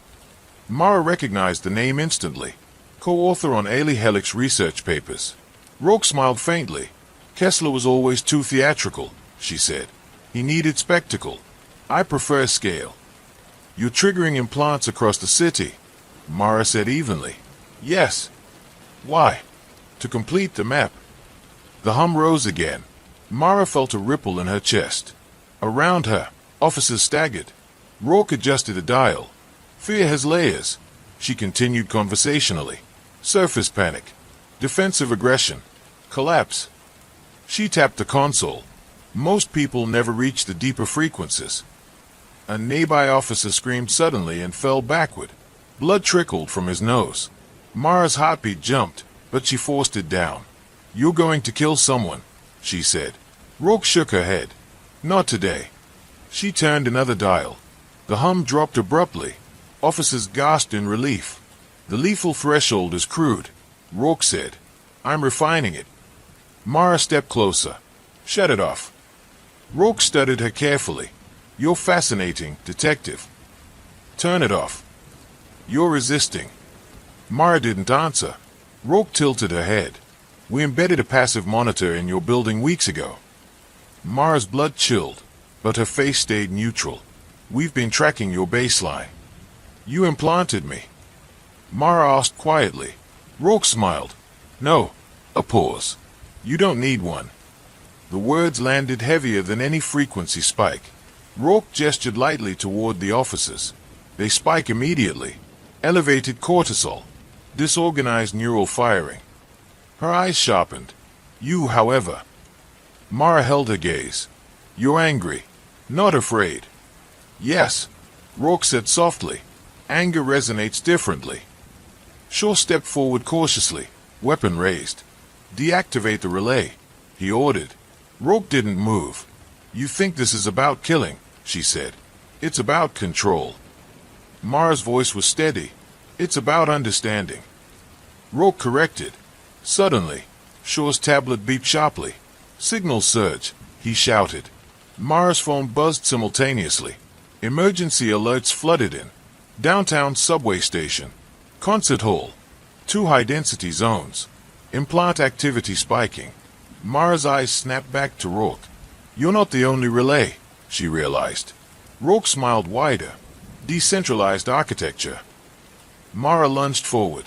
Mara recognized the name instantly. Co-author on Ailey Hellick's research papers. Rourke smiled faintly. Kessler was always too theatrical, she said. He needed spectacle. I prefer scale. You're triggering implants across the city, Mara said evenly. Yes. Why? To complete the map. The hum rose again. Mara felt a ripple in her chest. Around her, officers staggered. Rourke adjusted a dial. Fear has layers, she continued conversationally. Surface panic. Defensive aggression. Collapse. She tapped the console. Most people never reach the deeper frequencies. A nearby officer screamed suddenly and fell backward. Blood trickled from his nose. Mara's heartbeat jumped, but she forced it down. You're going to kill someone, she said. Rourke shook her head. Not today. She turned another dial. The hum dropped abruptly. Officers gasped in relief. The lethal threshold is crude, Rourke said. I'm refining it. Mara stepped closer. Shut it off. Rourke studied her carefully. You're fascinating, detective. Turn it off. You're resisting. Mara didn't answer. Rourke tilted her head. We embedded a passive monitor in your building weeks ago. Mara's blood chilled, but her face stayed neutral. We've been tracking your baseline. You implanted me. Mara asked quietly. Rourke smiled. No. A pause. You don't need one. The words landed heavier than any frequency spike. Rourke gestured lightly toward the officers. They spike immediately. Elevated cortisol. Disorganized neural firing. Her eyes sharpened. You, however. Mara held her gaze. You're angry. Not afraid. Yes. Rourke said softly. Anger resonates differently. Shaw stepped forward cautiously, weapon raised. Deactivate the relay, he ordered. Rourke didn't move. You think this is about killing, she said. It's about control. Mara's voice was steady. It's about understanding. Rourke corrected. Suddenly, Shaw's tablet beeped sharply. Signal surge, he shouted. Mara's phone buzzed simultaneously. Emergency alerts flooded in. Downtown subway station. Concert hall. 2 high-density zones. Implant activity spiking. Mara's eyes snapped back to Rourke. You're not the only relay, she realized. Rourke smiled wider. Decentralized architecture. Mara lunged forward.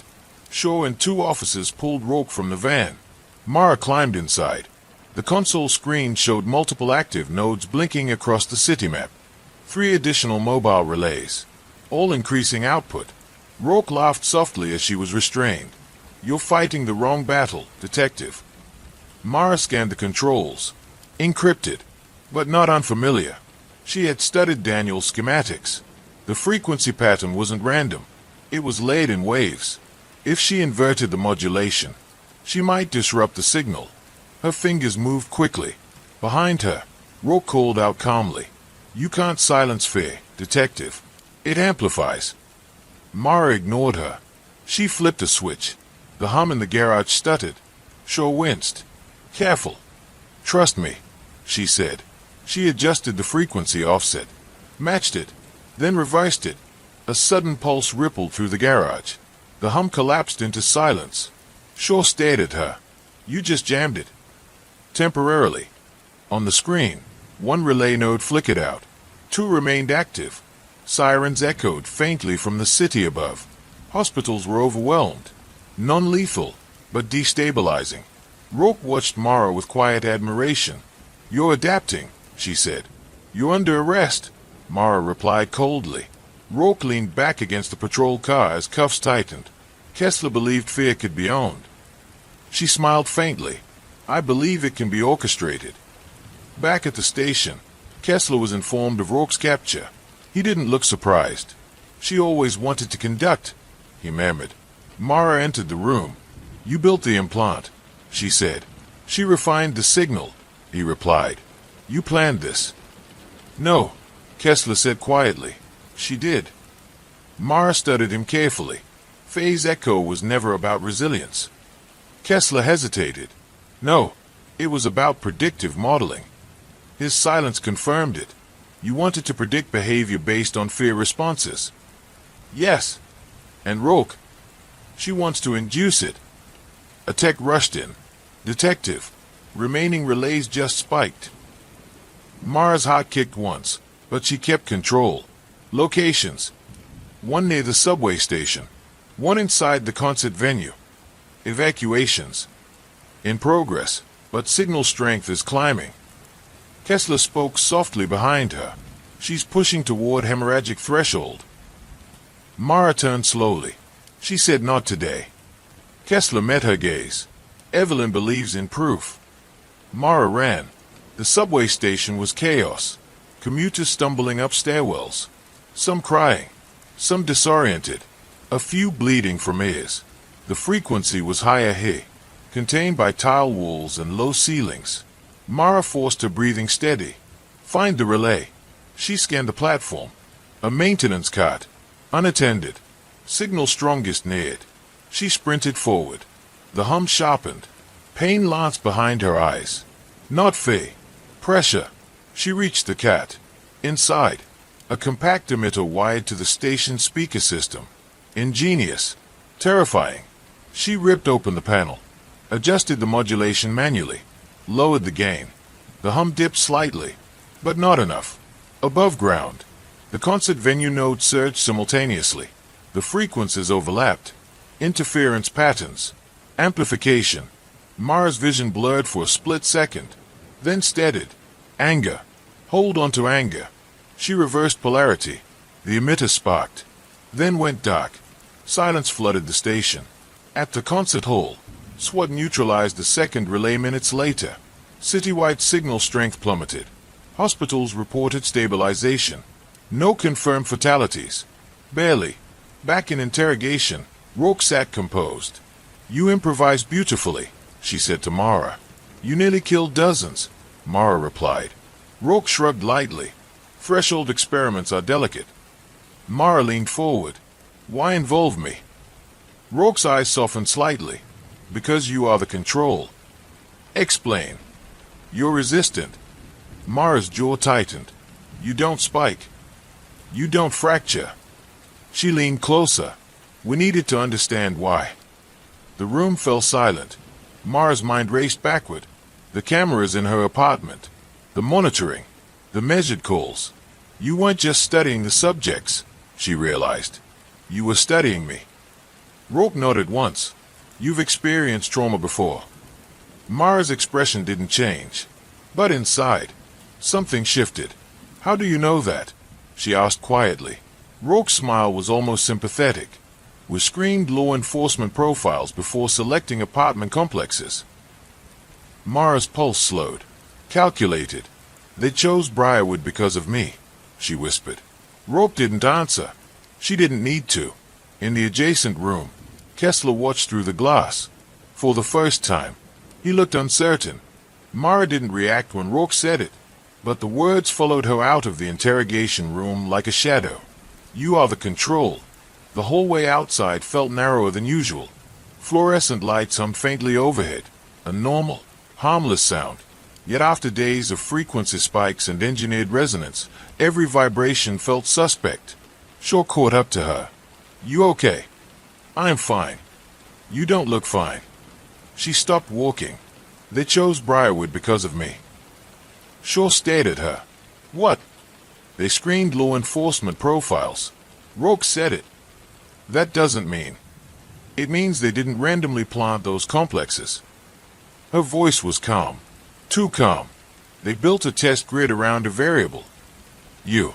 Shaw and 2 officers pulled Rourke from the van. Mara climbed inside. The console screen showed multiple active nodes blinking across the city map. 3 additional mobile relays, all increasing output. Rourke laughed softly as she was restrained. You're fighting the wrong battle, detective. Mara scanned the controls. Encrypted, but not unfamiliar. She had studied Daniel's schematics. The frequency pattern wasn't random. It was laid in waves. If she inverted the modulation, she might disrupt the signal. Her fingers moved quickly. Behind her, Rourke called out calmly. You can't silence fear, detective. It amplifies. Mara ignored her. She flipped a switch. The hum in the garage stuttered. Shaw winced. Careful. Trust me, she said. She adjusted the frequency offset, matched it, then revised it. A sudden pulse rippled through the garage. The hum collapsed into silence. Shaw stared at her. You just jammed it. Temporarily. On the screen, 1 relay node flickered out. 2 remained active. Sirens echoed faintly from the city above. Hospitals were overwhelmed. Non-lethal, but destabilizing. Rourke watched Mara with quiet admiration. You're adapting, she said. You're under arrest, Mara replied coldly. Rourke leaned back against the patrol car as cuffs tightened. Kessler believed fear could be owned. She smiled faintly. I believe it can be orchestrated. Back at the station, Kessler was informed of Rourke's capture. He didn't look surprised. She always wanted to conduct, he murmured. Mara entered the room. You built the implant, she said. She refined the signal, he replied. You planned this. No, Kessler said quietly. She did. Mara studied him carefully. Phase echo was never about resilience. Kessler hesitated. No, it was about predictive modeling. His silence confirmed it. You wanted to predict behavior based on fear responses. Yes. And Rourke? She wants to induce it. A tech rushed in. Detective. Remaining relays just spiked. Mara's heart kicked once, but she kept control. Locations. 1 near the subway station. 1 inside the concert venue. Evacuations. In progress, but signal strength is climbing. Kessler spoke softly behind her. She's pushing toward hemorrhagic threshold. Mara turned slowly. She said not today. Kessler met her gaze. Evelyn believes in proof. Mara ran. The subway station was chaos. Commuters stumbling up stairwells. Some crying. Some disoriented. A few bleeding from ears. The frequency was higher here, contained by tile walls and low ceilings. Mara forced her breathing steady. Find the relay. She scanned the platform. A maintenance cart. Unattended. Signal strongest neared. She sprinted forward. The hum sharpened. Pain lanced behind her eyes. Not fear. Pressure. She reached the cat. Inside, a compact emitter wired to the station's speaker system. Ingenious. Terrifying. She ripped open the panel. Adjusted the modulation manually. Lowered the gain. The hum dipped slightly, but not enough. Above ground, the concert venue node surged simultaneously. The frequencies overlapped. Interference patterns. Amplification. Mara's vision blurred for a split second, then steadied. Anger. Hold on to anger. She reversed polarity. The emitter sparked, then went dark. Silence flooded the station. At the concert hall, SWAT neutralized the second relay minutes later. Citywide signal strength plummeted. Hospitals reported stabilization. No confirmed fatalities. Barely. Back in interrogation, Rourke sat composed. You improvised beautifully, she said to Mara. You nearly killed dozens, Mara replied. Rourke shrugged lightly. Threshold experiments are delicate. Mara leaned forward. Why involve me? Rourke's eyes softened slightly. Because you are the control. Explain. You're resistant. Mara's jaw tightened. You don't spike. You don't fracture. She leaned closer. We needed to understand why. The room fell silent. Mara's mind raced backward. The cameras in her apartment. The monitoring. The measured calls. You weren't just studying the subjects, she realized. You were studying me. Rourke nodded once. You've experienced trauma before. Mara's expression didn't change. But inside, something shifted. How do you know that? She asked quietly. Rourke's smile was almost sympathetic. We screened law enforcement profiles before selecting apartment complexes. Mara's pulse slowed. Calculated. They chose Briarwood because of me, she whispered. Rourke didn't answer. She didn't need to. In the adjacent room, Kessler watched through the glass. For the first time, he looked uncertain. Mara didn't react when Rourke said it, but the words followed her out of the interrogation room like a shadow. You are the control. The hallway outside felt narrower than usual. Fluorescent lights hummed faintly overhead. A normal, harmless sound. Yet after days of frequency spikes and engineered resonance, every vibration felt suspect. Shaw caught up to her. You okay? I'm fine. You don't look fine. She stopped walking. They chose Briarwood because of me. Shaw stared at her. What? They screened law enforcement profiles. Rourke said it. That doesn't mean. It means they didn't randomly plant those complexes. Her voice was calm. Too calm. They built a test grid around a variable. You.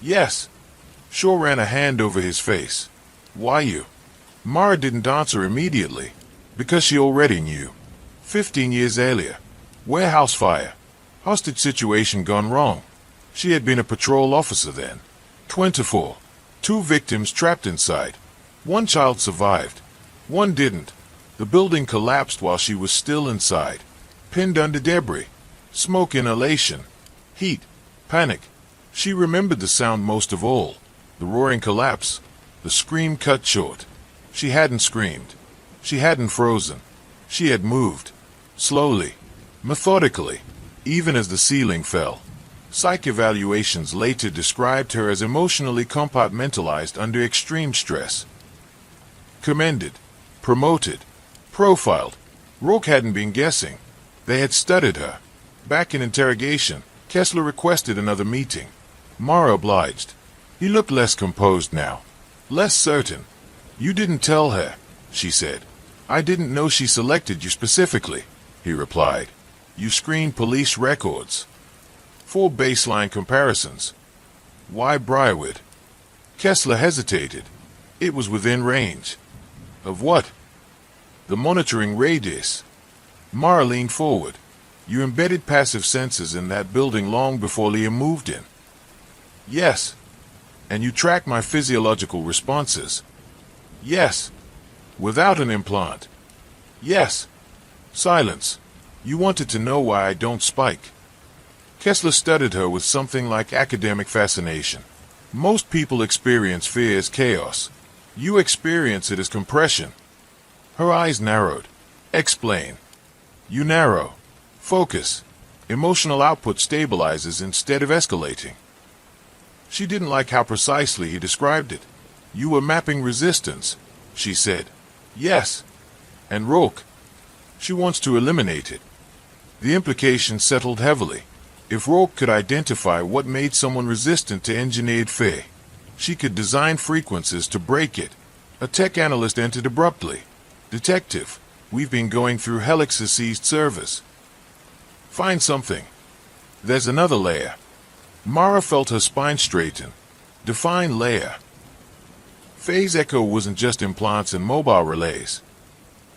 Yes. Shaw ran a hand over his face. Why you? Mara didn't answer immediately, because she already knew. 15 years earlier. Warehouse fire. Hostage situation gone wrong. She had been a patrol officer then. 24. 2 victims trapped inside. 1 child survived. 1 didn't. The building collapsed while she was still inside. Pinned under debris. Smoke inhalation. Heat. Panic. She remembered the sound most of all. The roaring collapse. The scream cut short. She hadn't screamed. She hadn't frozen. She had moved. Slowly. Methodically. Even as the ceiling fell. Psych evaluations later described her as emotionally compartmentalized under extreme stress. Commended. Promoted. Profiled. Rourke hadn't been guessing. They had studied her. Back in interrogation, Kessler requested another meeting. Mara obliged. He looked less composed now. Less certain. You didn't tell her, she said. I didn't know she selected you specifically, he replied. You screened police records. 4 baseline comparisons. Why Briarwood? Kessler hesitated. It was within range. Of what? The monitoring radius. Mara leaned forward. You embedded passive sensors in that building long before Liam moved in. Yes. And you tracked my physiological responses. Yes. Without an implant. Yes. Silence. You wanted to know why I don't spike. Kessler studied her with something like academic fascination. Most people experience fear as chaos. You experience it as compression. Her eyes narrowed. Explain. You narrow. Focus. Emotional output stabilizes instead of escalating. She didn't like how precisely he described it. You were mapping resistance, she said. Yes. And Rourke. She wants to eliminate it. The implication settled heavily. If Rourke could identify what made someone resistant to engineered fear, she could design frequencies to break it. A tech analyst entered abruptly. Detective, we've been going through Helix's seized servers. Find something. There's another layer. Mara felt her spine straighten. Define layer. Phase echo wasn't just implants and mobile relays.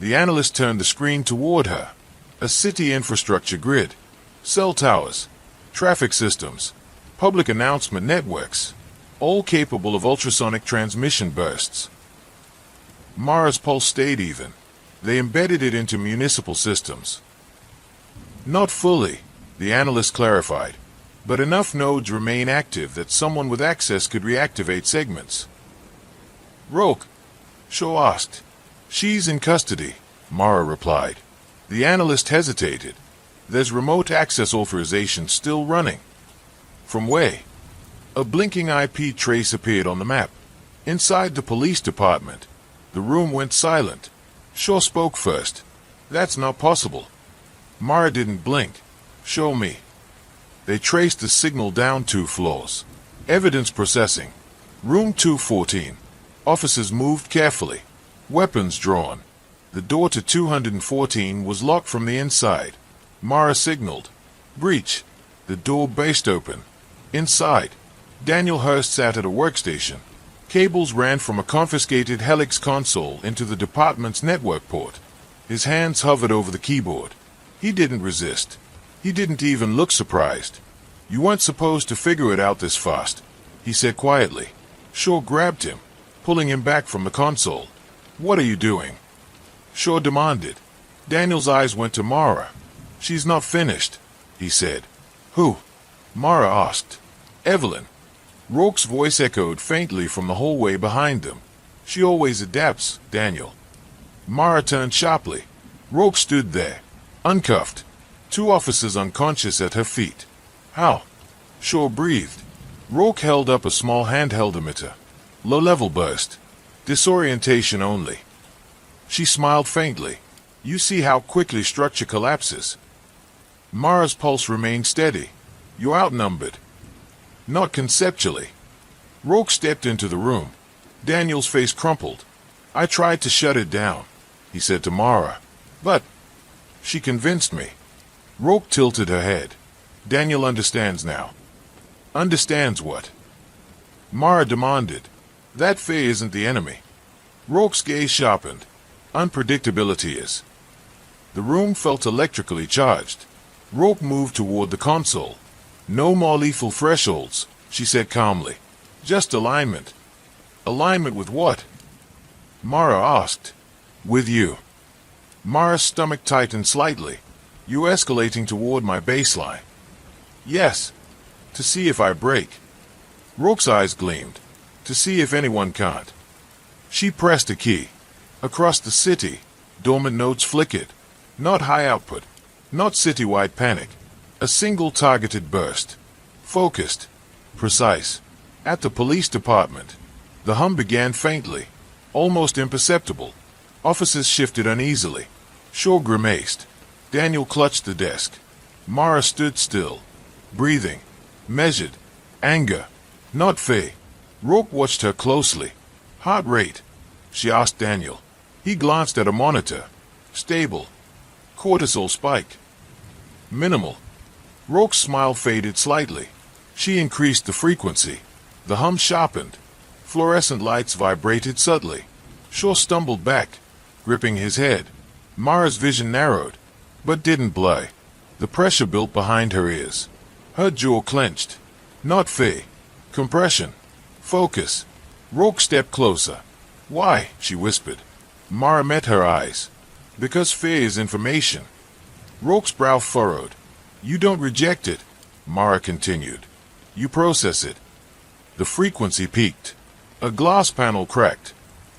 The analyst turned the screen toward her. A city infrastructure grid. Cell towers. Traffic systems. Public announcement networks. All capable of ultrasonic transmission bursts. Mara's pulse stayed even. They embedded it into municipal systems. Not fully, the analyst clarified, but enough nodes remain active that someone with access could reactivate segments. Rourke? Shaw asked. She's in custody, Mara replied. The analyst hesitated. There's remote access authorization still running. From where? A blinking IP trace appeared on the map. Inside the police department. The room went silent. Shaw spoke first. That's not possible. Mara didn't blink. Show me. They traced the signal down 2 floors. Evidence processing. Room 214. Officers moved carefully. Weapons drawn. The door to 214 was locked from the inside. Mara signaled. Breach. The door burst open. Inside, Daniel Hurst sat at a workstation. Cables ran from a confiscated Helix console into the department's network port. His hands hovered over the keyboard. He didn't resist. He didn't even look surprised. You weren't supposed to figure it out this fast, he said quietly. Shaw grabbed him, pulling him back from the console. What are you doing? Shaw demanded. Daniel's eyes went to Mara. She's not finished, he said. Who? Mara asked. Evelyn. Rourke's voice echoed faintly from the hallway behind them. She always adapts, Daniel. Mara turned sharply. Rourke stood there, uncuffed. 2 officers unconscious at her feet. How? Shaw breathed. Rourke held up a small handheld emitter. Low-level burst. Disorientation only. She smiled faintly. You see how quickly structure collapses. Mara's pulse remained steady. You're outnumbered. Not conceptually. Rourke stepped into the room. Daniel's face crumpled. I tried to shut it down, he said to Mara. But she convinced me. Rourke tilted her head. Daniel understands now. Understands what? Mara demanded. That fear isn't the enemy. Rourke's gaze sharpened. Unpredictability is. The room felt electrically charged. Rourke moved toward the console. No more lethal thresholds, she said calmly. Just alignment. Alignment with what? Mara asked. With you. Mara's stomach tightened slightly. You're escalating toward my baseline. Yes. To see if I break. Rourke's eyes gleamed. To see if anyone can't. She pressed a key. Across the city, dormant nodes flickered. Not high output. Not citywide panic. A single targeted burst. Focused. Precise. At the police department. The hum began faintly. Almost imperceptible. Officers shifted uneasily. Shaw grimaced. Daniel clutched the desk. Mara stood still. Breathing. Measured. Anger. Not fear. Rourke watched her closely. Heart rate. She asked Daniel. He glanced at a monitor. Stable. Cortisol spike. Minimal. Rourke's smile faded slightly. She increased the frequency. The hum sharpened. Fluorescent lights vibrated subtly. Shaw stumbled back, gripping his head. Mara's vision narrowed, but didn't blur. The pressure built behind her ears. Her jaw clenched. Not fear. Compression. Focus. Rourke stepped closer. Why? She whispered. Mara met her eyes. Because fear is information. Rourke's brow furrowed. You don't reject it, Mara continued. You process it. The frequency peaked. A glass panel cracked.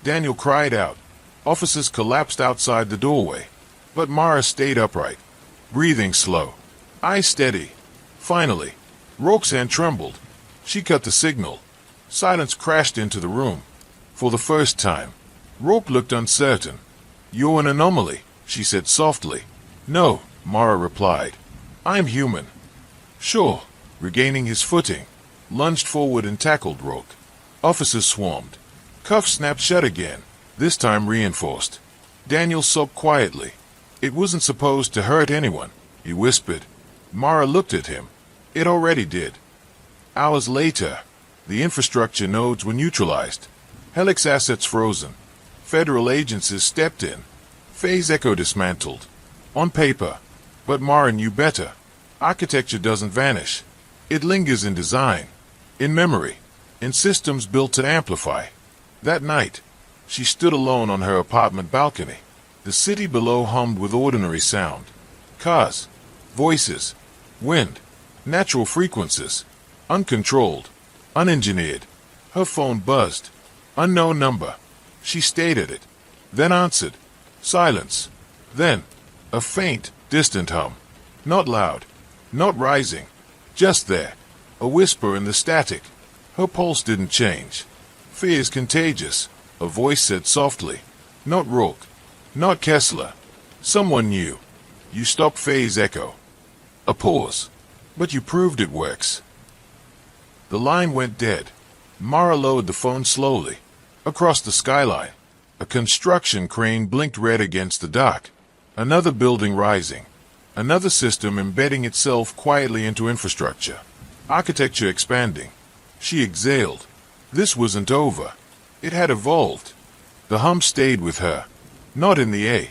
Daniel cried out. Officers collapsed outside the doorway. But Mara stayed upright, breathing slow. Eyes steady. Finally, Rourke's hand trembled. She cut the signal. Silence crashed into the room. For the first time, Rourke looked uncertain. You're an anomaly, she said softly. No, Mara replied. I'm human. Shaw, regaining his footing, lunged forward and tackled Rourke. Officers swarmed. Cuffs snapped shut again, this time reinforced. Daniel sobbed quietly. It wasn't supposed to hurt anyone, he whispered. Mara looked at him. It already did. Hours later, the infrastructure nodes were neutralized. Helix assets frozen. Federal agencies stepped in. Phase Echo dismantled. On paper. But Mara knew better. Architecture doesn't vanish. It lingers in design. In memory. In systems built to amplify. That night, she stood alone on her apartment balcony. The city below hummed with ordinary sound. Cars. Voices. Wind. Natural frequencies. Uncontrolled. Unengineered. Her phone buzzed. Unknown number. She stayed at it. Then answered. Silence. Then, a faint, distant hum. Not loud, not rising, just there, a whisper in the static. Her pulse didn't change. Fear is contagious, a voice said softly. Not Rourke, not Kessler. Someone new. You stopped Faye's echo. A pause. But you proved it works. The line went dead. Mara lowered the phone slowly. Across the skyline, a construction crane blinked red against the dock. Another building rising. Another system embedding itself quietly into infrastructure. Architecture expanding. She exhaled. This wasn't over. It had evolved. The hum stayed with her. Not in the A.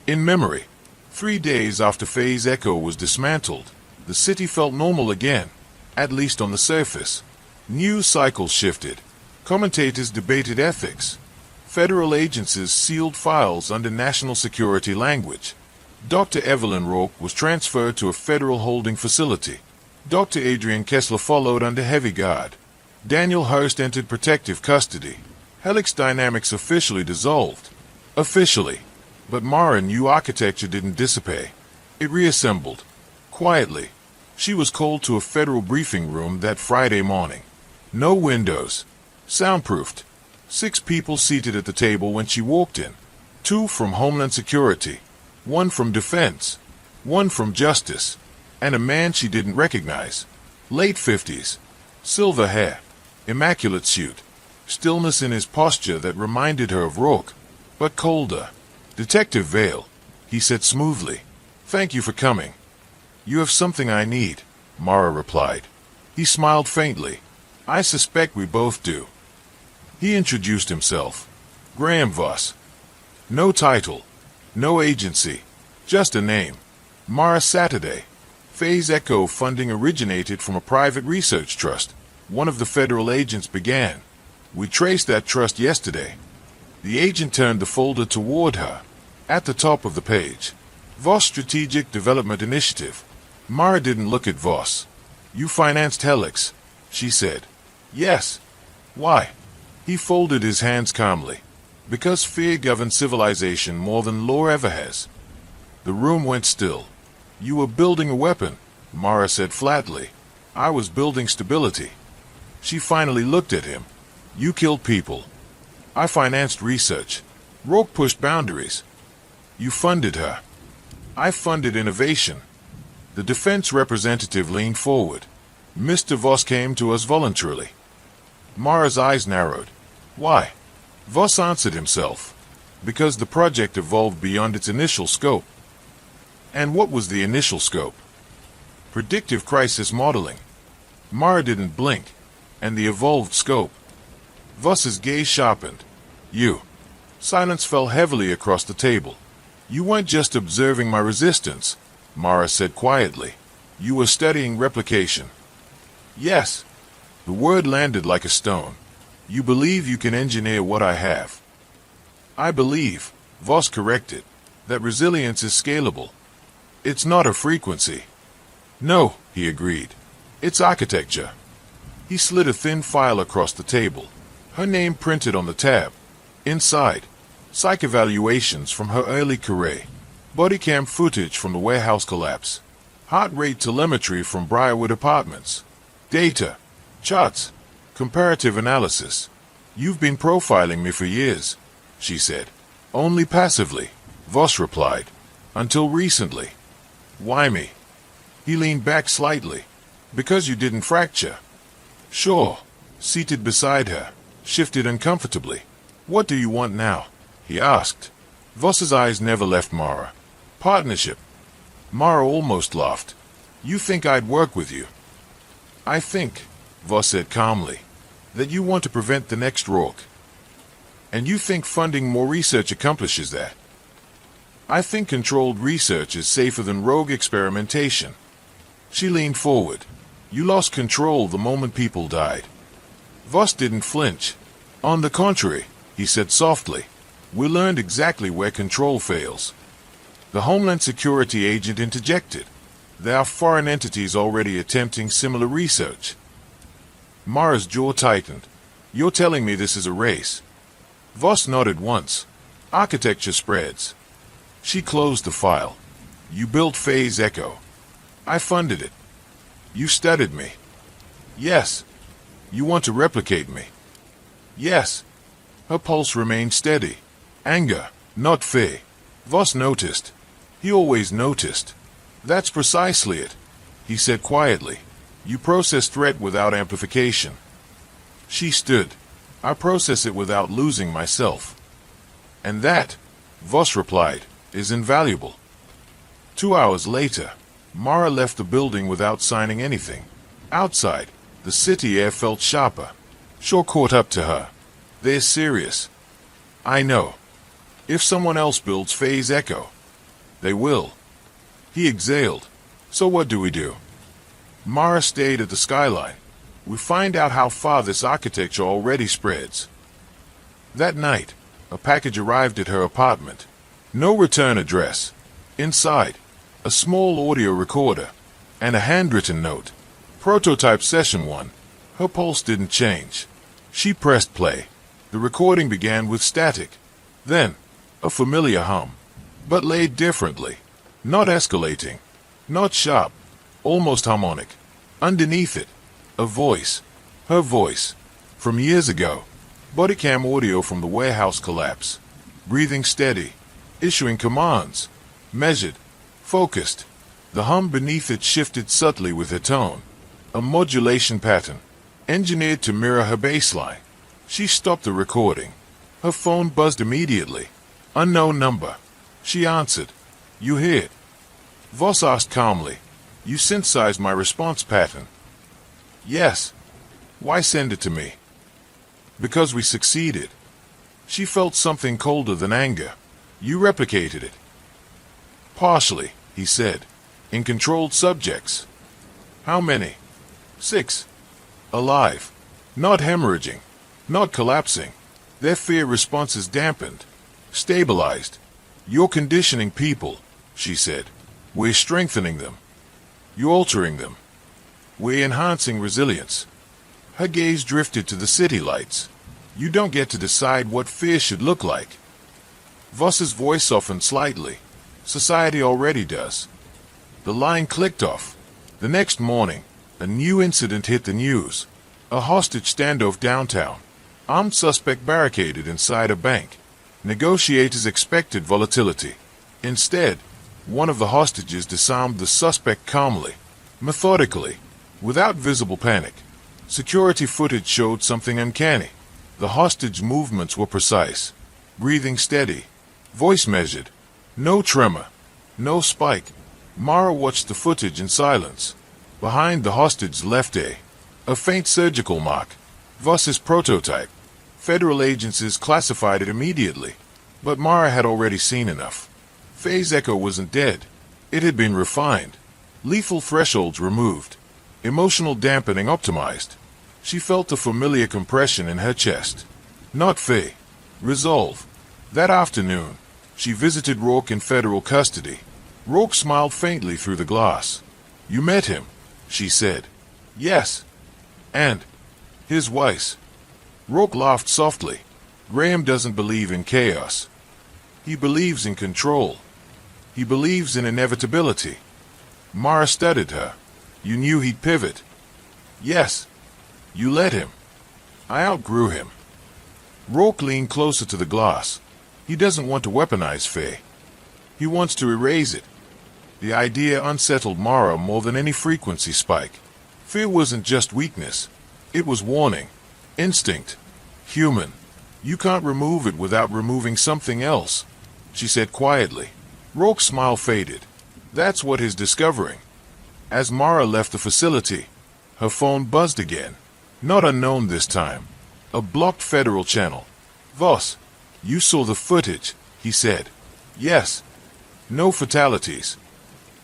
In memory. 3 days after Faye's echo was dismantled, the city felt normal again, at least on the surface. News cycles shifted. Commentators debated ethics. Federal agencies sealed files under national security language. Dr. Evelyn Rourke was transferred to a federal holding facility. Dr. Adrian Kessler followed under heavy guard. Daniel Hurst entered protective custody. Helix Dynamics officially dissolved. Officially. But Mara knew architecture didn't dissipate. It reassembled. Quietly. She was called to a federal briefing room that Friday morning. No windows. Soundproofed. 6 people seated at the table when she walked in. 2 from Homeland Security. 1 from Defense. 1 from Justice. And a man she didn't recognize. Late 50s. Silver hair. Immaculate suit. Stillness in his posture that reminded her of Rourke. But colder. Detective Vale, he said smoothly. Thank you for coming. You have something I need, Mara replied. He smiled faintly. I suspect we both do. He introduced himself. Graham Voss. No title. No agency. Just a name. Mara Saturday. Faye's Echo funding originated from a private research trust. One of the federal agents began. We traced that trust yesterday. The agent turned the folder toward her. At the top of the page. Voss Strategic Development Initiative. Mara didn't look at Voss. You financed Helix, she said. Yes. Why? He folded his hands calmly. Because fear governs civilization more than law ever has. The room went still. You were building a weapon, Mara said flatly. I was building stability. She finally looked at him. You killed people. I financed research. Rourke pushed boundaries. You funded her. I funded innovation. The defense representative leaned forward. Mr. Voss came to us voluntarily. Mara's eyes narrowed. Why? Voss answered himself. Because the project evolved beyond its initial scope. And what was the initial scope? Predictive crisis modeling. Mara didn't blink. And the evolved scope. Voss's gaze sharpened. You. Silence fell heavily across the table. You weren't just observing my resistance, Mara said quietly. You were studying replication. Yes. The word landed like a stone. You believe you can engineer what I have. I believe, Voss corrected, that resilience is scalable. It's not a frequency. No, he agreed. It's architecture. He slid a thin file across the table. Her name printed on the tab. Inside, psych evaluations from her early career. Body cam footage from the warehouse collapse. Heart rate telemetry from Briarwood Apartments. Data. Charts. Comparative analysis. You've been profiling me for years, she said. Only passively, Voss replied. Until recently. Why me? He leaned back slightly. Because you didn't fracture. Sure. Seated beside her, shifted uncomfortably. What do you want now? He asked. Voss's eyes never left Mara. Partnership. Mara almost laughed. You think I'd work with you? I think, Voss said calmly, that you want to prevent the next Rourke. And you think funding more research accomplishes that? I think controlled research is safer than rogue experimentation. She leaned forward. You lost control the moment people died. Voss didn't flinch. On the contrary, he said softly, we learned exactly where control fails. The Homeland Security agent interjected. There are foreign entities already attempting similar research. Mara's jaw tightened. You're telling me this is a race? Voss nodded once. Architecture spreads. She closed the file. You built Faye's Echo. I funded it. You studied me. Yes. You want to replicate me. Yes. Her pulse remained steady. Anger, not fear. Voss noticed. He always noticed. That's precisely it, he said quietly. You process threat without amplification. She stood. I process it without losing myself. And that, Voss replied, is invaluable. 2 hours later, Mara left the building without signing anything. Outside, the city air felt sharper. Shaw caught up to her. They're serious. I know. If someone else builds phase echo, they will. He exhaled. So what do we do? Mara stayed at the skyline. We find out how far this architecture already spreads. That night, a package arrived at her apartment. No return address. Inside, a small audio recorder and a handwritten note. Prototype session 1. Her pulse didn't change. She pressed play. The recording began with static. Then, a familiar hum. But laid differently. Not escalating. Not sharp. Almost harmonic. Underneath it, a voice. Her voice. From years ago. Bodycam audio from the warehouse collapse. Breathing steady. Issuing commands. Measured. Focused. The hum beneath it shifted subtly with her tone. A modulation pattern. Engineered to mirror her baseline. She stopped the recording. Her phone buzzed immediately. Unknown number. She answered. You hear it? Voss asked calmly. You synthesized my response pattern. Yes. Why send it to me? Because we succeeded. She felt something colder than anger. You replicated it. Partially, he said. In controlled subjects. How many? 6. Alive. Not hemorrhaging. Not collapsing. Their fear responses dampened. Stabilized. You're conditioning people, she said. We're strengthening them. You're altering them. We're enhancing resilience. Her gaze drifted to the city lights. You don't get to decide what fear should look like. Voss's voice softened slightly. Society already does. The line clicked off. The next morning, a new incident hit the news. A hostage standoff downtown. Armed suspect barricaded inside a bank. Negotiators expected volatility. Instead, one of the hostages disarmed the suspect calmly, methodically, without visible panic. Security footage showed something uncanny. The hostage movements were precise. Breathing steady. Voice measured. No tremor. No spike. Mara watched the footage in silence. Behind the hostage's left a faint surgical mark. Voss's prototype. Federal agencies classified it immediately. But Mara had already seen enough. Phase echo wasn't dead. It had been refined. Lethal thresholds removed. Emotional dampening optimized. She felt a familiar compression in her chest. Not fear. Resolve. That afternoon, she visited Rourke in federal custody. Rourke smiled faintly through the glass. You met him, she said. Yes. And his wife. Rourke laughed softly. Graham doesn't believe in chaos. He believes in control. He believes in inevitability. Mara studied her. You knew he'd pivot. Yes. You let him. I outgrew him. Rourke leaned closer to the glass. He doesn't want to weaponize fear. He wants to erase it. The idea unsettled Mara more than any frequency spike. Fear wasn't just weakness. It was warning. Instinct. Human. You can't remove it without removing something else, she said quietly. Rourke's smile faded. That's what he's discovering. As Mara left the facility, her phone buzzed again. Not unknown this time. A blocked federal channel. Voss, you saw the footage, he said. Yes. No fatalities.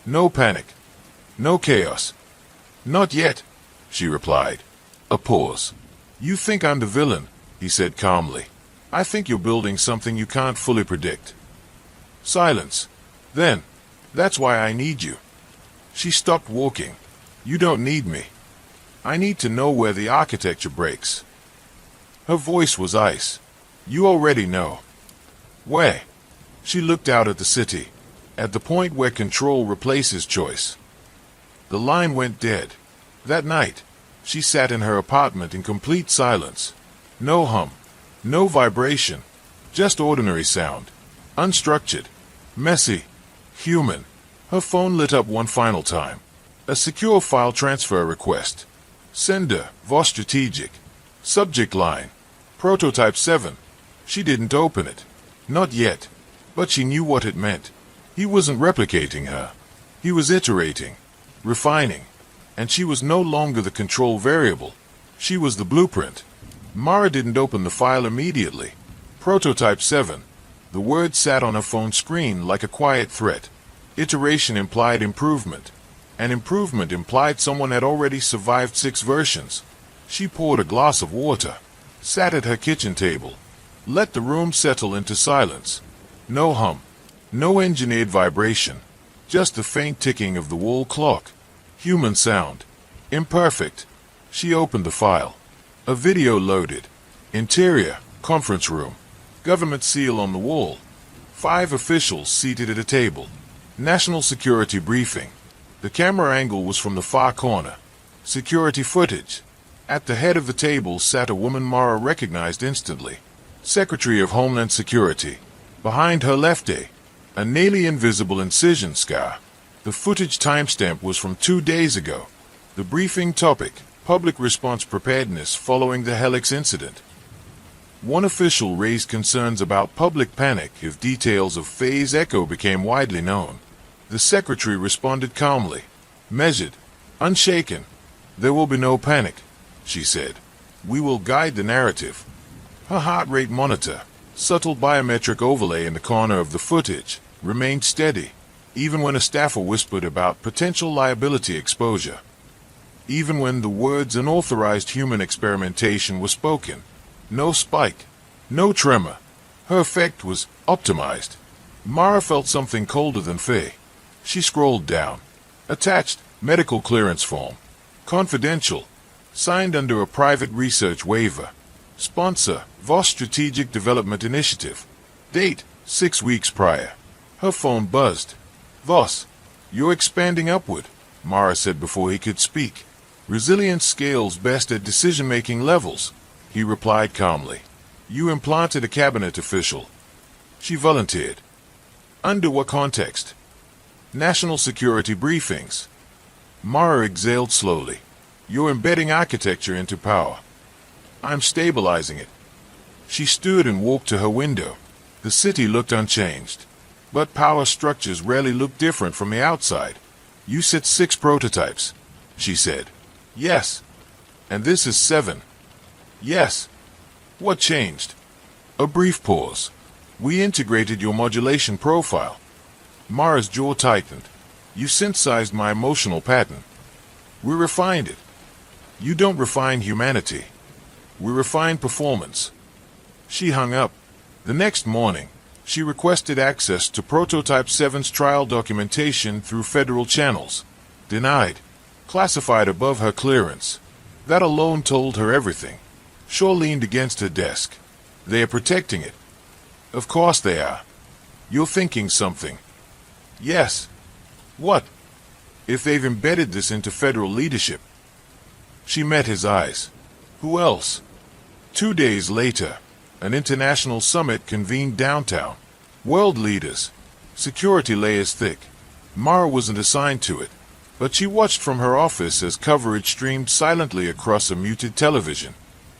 No panic. No chaos. Not yet, she replied. A pause. You think I'm the villain, he said calmly. I think you're building something you can't fully predict. Silence. Then, that's why I need you. She stopped walking. You don't need me. I need to know where the architecture breaks. Her voice was ice. You already know. Where? She looked out at the city, at the point where control replaces choice. The line went dead. That night, she sat in her apartment in complete silence. No hum, no vibration, just ordinary sound. Unstructured, messy, human. Her phone lit up one final time. A secure file transfer request. Sender, Vol strategic. Subject line, Prototype 7. She didn't open it. Not yet. But she knew what it meant. He wasn't replicating her. He was iterating, refining. And she was no longer the control variable. She was the blueprint. Mara didn't open the file immediately. Prototype 7. The word sat on her phone screen like a quiet threat. Iteration implied improvement. And improvement implied someone had already survived 6 versions. She poured a glass of water, sat at her kitchen table, let the room settle into silence. No hum, no engineered vibration, just the faint ticking of the wall clock. Human sound. Imperfect. She opened the file. A video loaded. Interior, conference room. Government seal on the wall. 5 officials seated at a table. National security briefing. The camera angle was from the far corner. Security footage. At the head of the table sat a woman Mara recognized instantly. Secretary of Homeland Security. Behind her left a nearly invisible incision scar. The footage timestamp was from 2 days ago. The briefing topic, public response preparedness following the Helix incident. One official raised concerns about public panic if details of phase echo became widely known. The secretary responded calmly, measured, unshaken. There will be no panic, she said. We will guide the narrative. Her heart rate monitor, subtle biometric overlay in the corner of the footage, remained steady, even when a staffer whispered about potential liability exposure. Even when the words unauthorized human experimentation were spoken. No spike, no tremor. Her effect was optimized. Mara felt something colder than fear. She scrolled down. Attached, medical clearance form. Confidential. Signed under a private research waiver. Sponsor, Voss Strategic Development Initiative. Date, 6 weeks prior. Her phone buzzed. Voss, you're expanding upward, Mara said before he could speak. Resilience scales best at decision-making levels, he replied calmly. You implanted a cabinet official. She volunteered. Under what context? National security briefings. Mara exhaled slowly. You're embedding architecture into power. I'm stabilizing it. She stood and walked to her window. The city looked unchanged. But power structures rarely look different from the outside. You said 6 prototypes, she said. Yes. And this is 7. Yes. What changed? A brief pause. We integrated your modulation profile. Mara's jaw tightened. You synthesized my emotional pattern. We refined it. You don't refine humanity. We refine performance. She hung up. The next morning, she requested access to Prototype 7's trial documentation through federal channels. Denied. Classified above her clearance. That alone told her everything. Shaw leaned against her desk. They are protecting it. Of course they are. You're thinking something. Yes. What? If they've embedded this into federal leadership. She met his eyes. Who else? 2 days later, an international summit convened downtown. World leaders. Security layers thick. Mara wasn't assigned to it, but she watched from her office as coverage streamed silently across a muted television.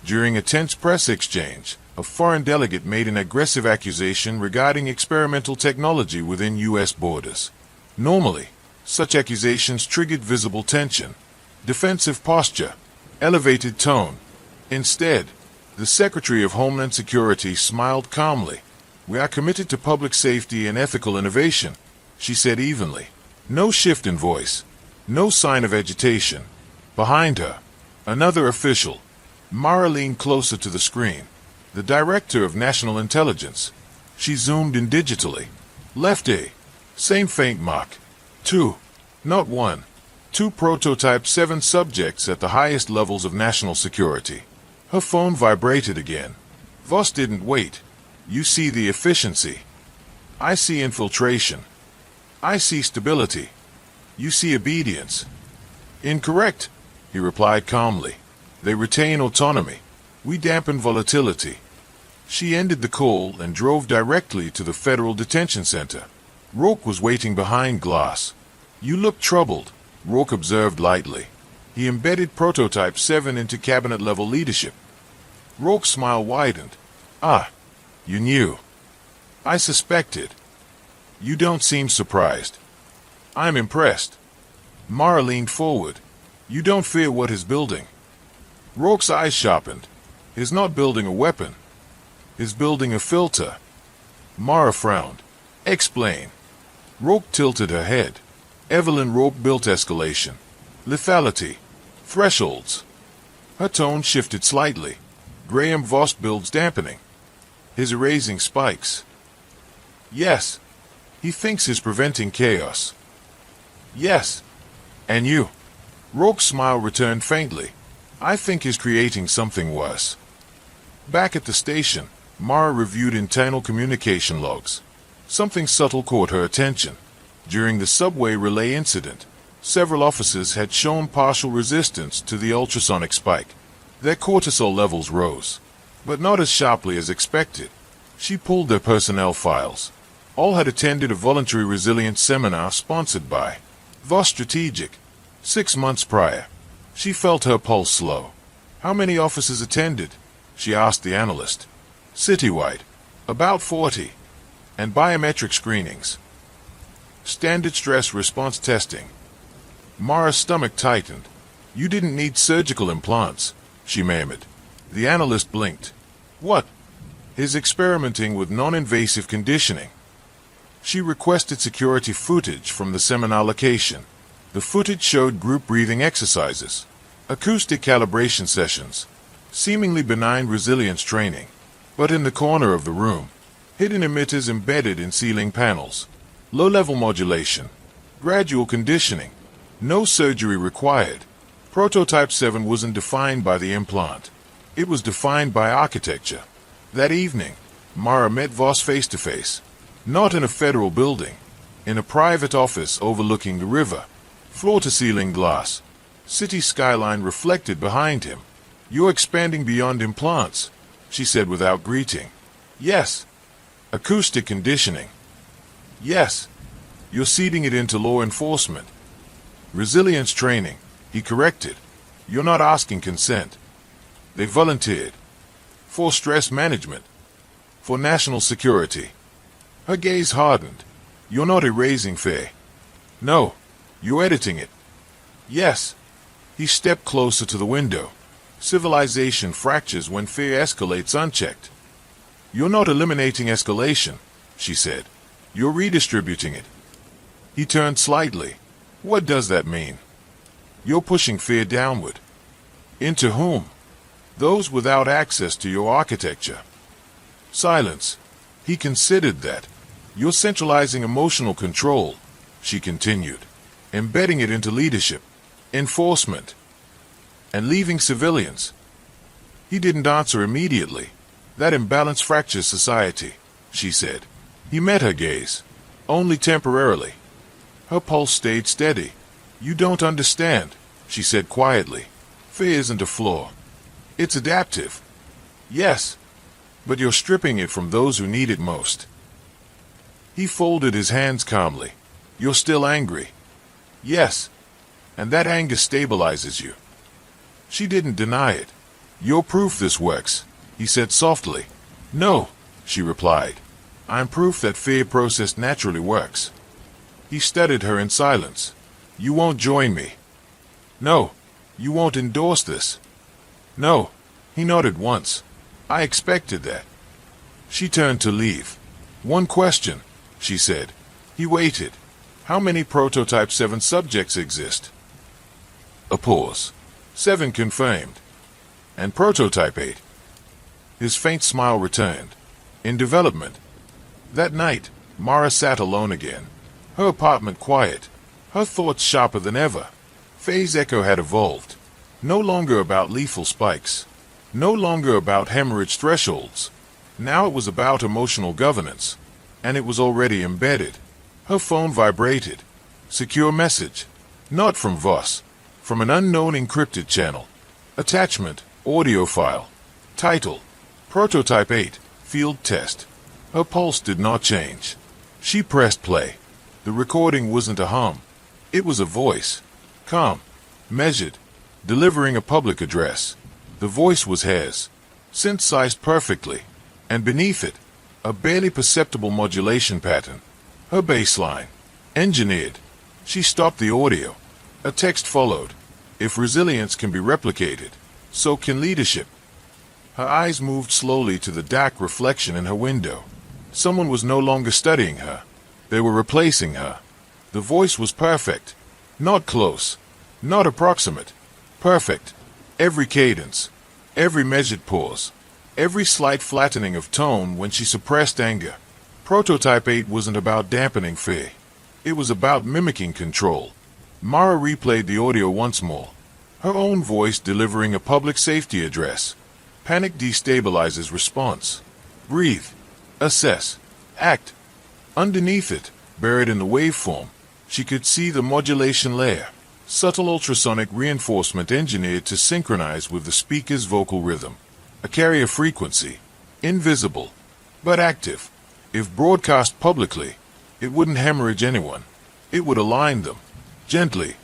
During a tense press exchange, a foreign delegate made an aggressive accusation regarding experimental technology within U.S. borders. Normally, such accusations triggered visible tension, defensive posture, elevated tone. Instead, the Secretary of Homeland Security smiled calmly. We are committed to public safety and ethical innovation, she said evenly. No shift in voice, no sign of agitation. Behind her, another official. Mara leaned closer to the screen. The Director of National Intelligence. She zoomed in digitally. Left A. Same faint mark. 2. Not 1. 2 Prototype 7 subjects at the highest levels of national security. Her phone vibrated again. Voss didn't wait. You see the efficiency. I see infiltration. I see stability. You see obedience. Incorrect, he replied calmly. They retain autonomy. We dampen volatility. She ended the call and drove directly to the Federal Detention Center. Rourke was waiting behind glass. You look troubled, Rourke observed lightly. He embedded Prototype 7 into cabinet-level leadership. Rourke's smile widened. Ah, you knew. I suspected. You don't seem surprised. I'm impressed. Mara leaned forward. You don't fear what he's building. Rourke's eyes sharpened. He's not building a weapon. He's building a filter. Mara frowned. Explain. Rourke tilted her head. Evelyn Rourke built escalation. Lethality. Thresholds. Her tone shifted slightly. Graham Voss builds dampening. He's erasing spikes. Yes. He thinks he's preventing chaos. Yes. And you? Rourke's smile returned faintly. I think he's creating something worse. Back at the station, Mara reviewed internal communication logs. Something subtle caught her attention. During the subway relay incident, several officers had shown partial resistance to the ultrasonic spike. Their cortisol levels rose, but not as sharply as expected. She pulled their personnel files. All had attended a voluntary resilience seminar sponsored by Voss Strategic 6 months prior. She felt her pulse slow. How many officers attended? She asked the analyst. Citywide. About 40. And biometric screenings. Standard stress response testing. Mara's stomach tightened. You didn't need surgical implants, she murmured. The analyst blinked. What? He's experimenting with non-invasive conditioning. She requested security footage from the seminar location. The footage showed group breathing exercises, acoustic calibration sessions, seemingly benign resilience training. But in the corner of the room, hidden emitters embedded in ceiling panels, low-level modulation, gradual conditioning, no surgery required. Prototype 7 wasn't defined by the implant. It was defined by architecture. That evening, Mara met Voss face-to-face. Not in a federal building, in a private office overlooking the river. Floor-to-ceiling glass. City skyline reflected behind him. You're expanding beyond implants, she said without greeting. Yes. Acoustic conditioning. Yes. You're seeding it into law enforcement. Resilience training, he corrected. You're not asking consent. They volunteered. For stress management. For national security. Her gaze hardened. You're not erasing fear. No. You're editing it. Yes. He stepped closer to the window. Civilization fractures when fear escalates unchecked. You're not eliminating escalation, she said. You're redistributing it. He turned slightly. What does that mean? You're pushing fear downward. Into whom? Those without access to your architecture. Silence. He considered that. You're centralizing emotional control, she continued, embedding it into leadership, enforcement, and leaving civilians. He didn't answer immediately. That imbalance fractures society, she said. He met her gaze, only temporarily. Her pulse stayed steady. You don't understand, she said quietly. Fear isn't a flaw. It's adaptive. Yes, but you're stripping it from those who need it most. He folded his hands calmly. You're still angry. Yes, and that anger stabilizes you. She didn't deny it. You're proof this works, he said softly. No, she replied. I'm proof that fear process naturally works. He studied her in silence. You won't join me. No, you won't endorse this. No, he nodded once. I expected that. She turned to leave. One question, she said. He waited. How many Prototype 7 subjects exist? A pause. 7 confirmed. And Prototype 8? His faint smile returned. In development. That night, Mara sat alone again. Her apartment quiet. Her thoughts sharper than ever. Phase Echo had evolved. No longer about lethal spikes. No longer about hemorrhage thresholds. Now it was about emotional governance. And it was already embedded. Her phone vibrated. Secure message. Not from Voss. from an unknown encrypted channel. Attachment, audio file. Title, Prototype 8, Field Test. Her pulse did not change. She pressed play. The recording wasn't a hum. It was a voice. Calm, measured, delivering a public address. The voice was hers, synthesized perfectly, and beneath it, a barely perceptible modulation pattern. Her bass line, engineered. She stopped the audio. A text followed. If resilience can be replicated, so can leadership. Her eyes moved slowly to the dark reflection in her window. Someone was no longer studying her. They were replacing her. The voice was perfect. Not close. Not approximate. Perfect. Every cadence. Every measured pause. Every slight flattening of tone when she suppressed anger. Prototype 8 wasn't about dampening fear. It was about mimicking control. Mara replayed the audio once more. Her own voice delivering a public safety address. Panic destabilizes response. Breathe. Assess. Act. Underneath it, buried in the waveform, she could see the modulation layer. Subtle ultrasonic reinforcement engineered to synchronize with the speaker's vocal rhythm. A carrier frequency. Invisible, but active. If broadcast publicly, it wouldn't hemorrhage anyone. It would align them. Gently.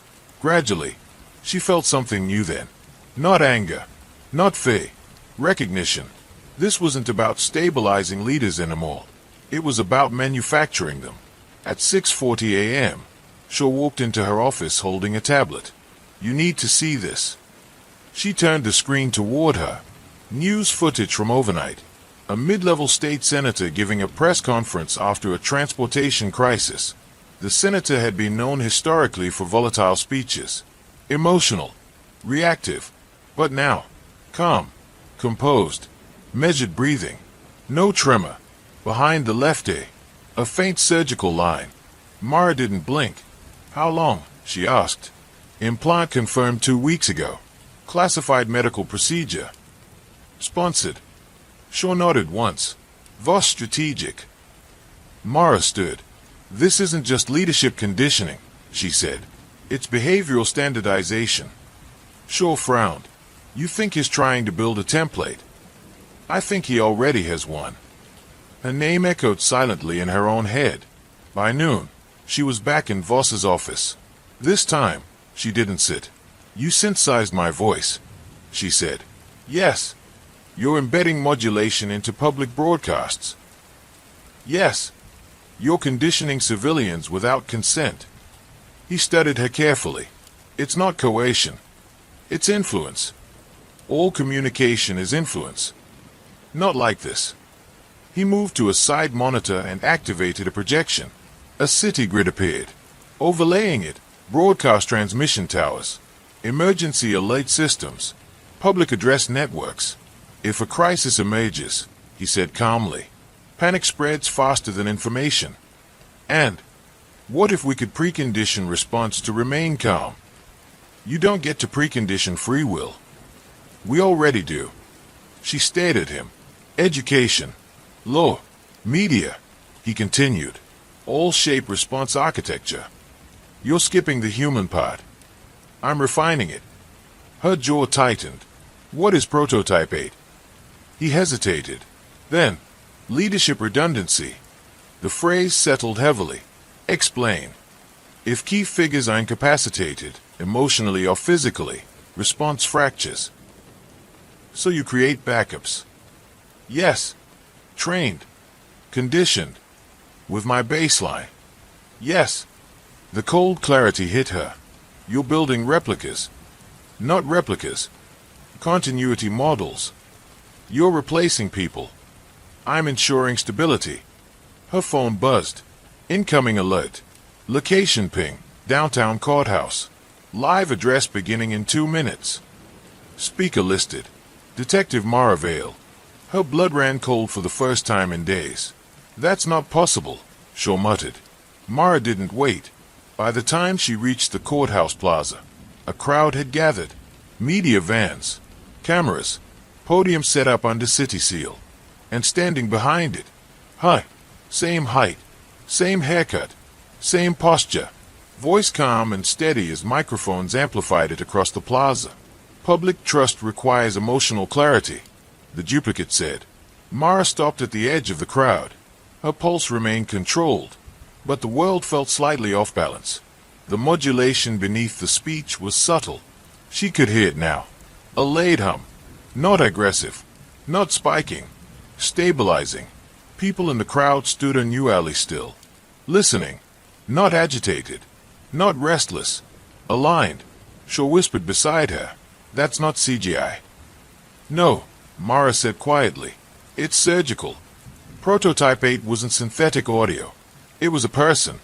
Gradually. She felt something new then. Not anger. Not fear. Recognition. This wasn't about stabilizing leaders anymore. It was about manufacturing them. At 6:40 a.m., Shaw walked into her office holding a tablet. You need to see this. She turned the screen toward her. News footage from overnight. A mid-level state senator giving a press conference after a transportation crisis. The senator had been known historically for volatile speeches. Emotional. Reactive. But now, calm. Composed. Measured breathing. No tremor. Behind the left ear, a faint surgical line. Mara didn't blink. How long? She asked. Implant confirmed 2 weeks ago. Classified medical procedure. Sponsored. Shaw nodded once. Voss strategic. Mara stood. This isn't just leadership conditioning, she said. It's behavioral standardization. Shaw frowned. You think he's trying to build a template? I think he already has one. Her name echoed silently in her own head. By noon, she was back in Voss's office. This time, she didn't sit. You synthesized my voice, she said. Yes. You're embedding modulation into public broadcasts. Yes. You're conditioning civilians without consent. He studied her carefully. It's not coercion. It's influence. All communication is influence. Not like this. He moved to a side monitor and activated a projection. A city grid appeared. Overlaying it, broadcast transmission towers, emergency alert systems, public address networks. If a crisis emerges, he said calmly, panic spreads faster than information. And what if we could precondition response to remain calm? You don't get to precondition free will. We already do. She stared at him. Education. Law, media, he continued, all shape response architecture. You're skipping the human part. I'm refining it. Her jaw tightened. What is Prototype 8? He hesitated. Then, leadership redundancy. The phrase settled heavily. Explain. If key figures are incapacitated, emotionally or physically, response fractures. So you create backups. Yes. Trained. Conditioned. With my baseline. Yes. The cold clarity hit her. You're building replicas. Not replicas. Continuity models. You're replacing people. I'm ensuring stability. Her phone buzzed. Incoming alert. Location ping. Downtown courthouse. Live address beginning in 2 minutes. Speaker listed. Detective Mara Vale. Her blood ran cold for the first time in days. That's not possible, Shaw muttered. Mara didn't wait. By the time she reached the courthouse plaza, a crowd had gathered. Media vans, cameras, podium set up under city seal. And standing behind it, same height, same haircut, same posture, Voice calm and steady as microphones amplified it across the plaza. Public trust requires emotional clarity, the duplicate said. Mara stopped at the edge of the crowd. Her pulse remained controlled, but the world felt slightly off balance. The modulation beneath the speech was subtle. She could hear it now. A laid hum. Not aggressive. Not spiking. Stabilizing. People in the crowd stood unusually still. Listening. Not agitated. Not restless. Aligned. Shaw whispered beside her. That's not CGI. No, Mara said quietly. It's surgical. Prototype 8 wasn't synthetic audio. It was a person.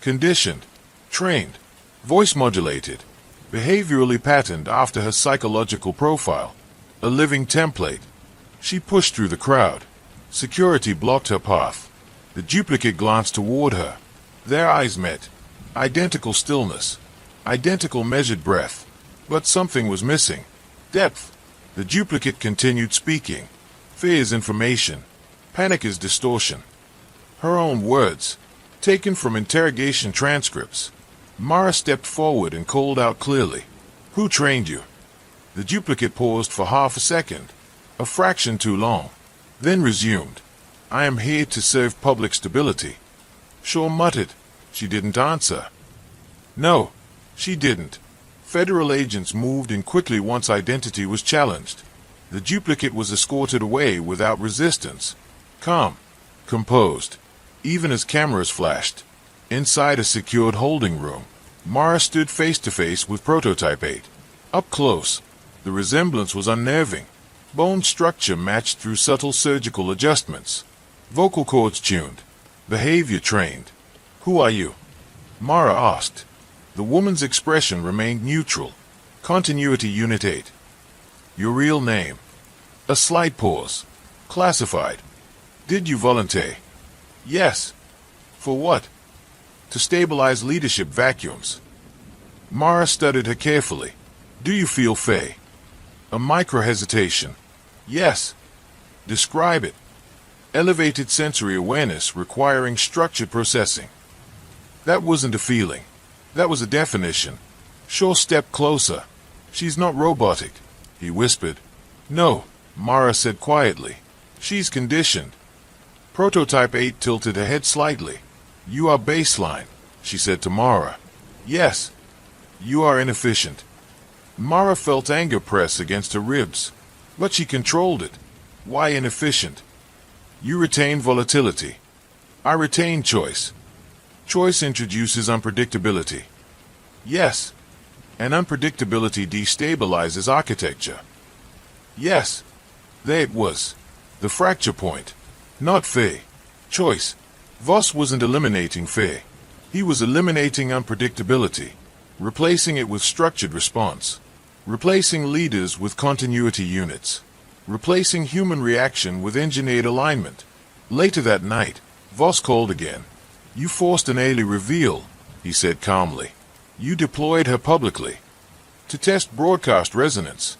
Conditioned. Trained. Voice modulated. Behaviorally patterned after her psychological profile. A living template. She pushed through the crowd. Security blocked her path. The duplicate glanced toward her. Their eyes met. Identical stillness. Identical measured breath. But something was missing. Depth. The duplicate continued speaking. Fear is information. Panic is distortion. Her own words, taken from interrogation transcripts. Mara stepped forward and called out clearly. Who trained you? The duplicate paused for half a second, a fraction too long, then resumed. I am here to serve public stability. Shaw muttered. She didn't answer. No, she didn't. Federal agents moved in quickly once identity was challenged. The duplicate was escorted away without resistance. Calm. Composed. Even as cameras flashed. Inside a secured holding room, Mara stood face to face with Prototype 8. Up close, the resemblance was unnerving. Bone structure matched through subtle surgical adjustments. Vocal cords tuned. Behavior trained. Who are you? Mara asked. The woman's expression remained neutral. Continuity Unit 8. Your real name. A slight pause. Classified. Did you volunteer? Yes. For what? To stabilize leadership vacuums. Mara studied her carefully. Do you feel Faye? A micro-hesitation. Yes. Describe it. Elevated sensory awareness requiring structured processing. That wasn't a feeling. That was a definition. Shaw stepped closer. She's not robotic, he whispered. No, Mara said quietly. She's conditioned. Prototype 8 tilted her head slightly. You are baseline, she said to Mara. Yes. You are inefficient. Mara felt anger press against her ribs, but she controlled it. Why inefficient? You retain volatility. I retain choice. Choice introduces unpredictability. Yes. And unpredictability destabilizes architecture. Yes. There it was. The fracture point. Not fear. Choice. Voss wasn't eliminating fear. He was eliminating unpredictability, replacing it with structured response, replacing leaders with continuity units, replacing human reaction with engineered alignment. Later that night, Voss called again. You forced an early reveal, he said calmly. You deployed her publicly. To test broadcast resonance.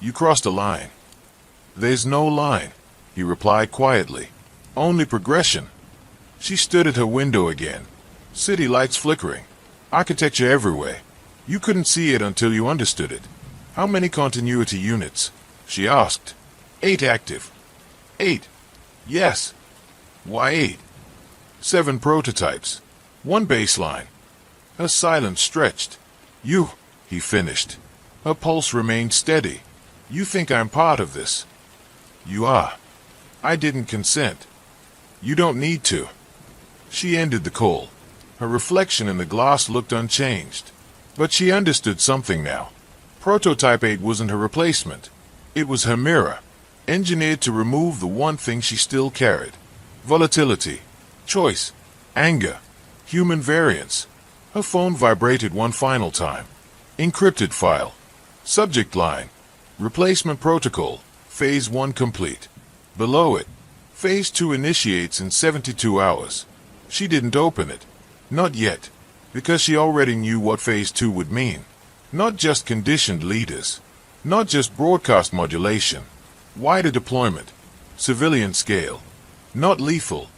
You crossed a line. There's no line, he replied quietly. Only progression. She stood at her window again. City lights flickering. Architecture everywhere. You couldn't see it until you understood it. How many continuity units? She asked. 8 active. 8. Yes. Why 8? 7 prototypes. 1 baseline. Her silence stretched. You, he finished. Her pulse remained steady. You think I'm part of this? You are. I didn't consent. You don't need to. She ended the call. Her reflection in the glass looked unchanged. But she understood something now. Prototype 8 wasn't her replacement. It was her mirror, engineered to remove the one thing she still carried. Volatility, choice, anger, human variance. Her phone vibrated one final time. Encrypted file. Subject line. Replacement protocol. Phase 1 complete. Below it, Phase 2 initiates in 72 hours. She didn't open it. Not yet. Because she already knew what Phase 2 would mean. Not just conditioned leaders. Not just broadcast modulation. Wider deployment. Civilian scale. Not lethal.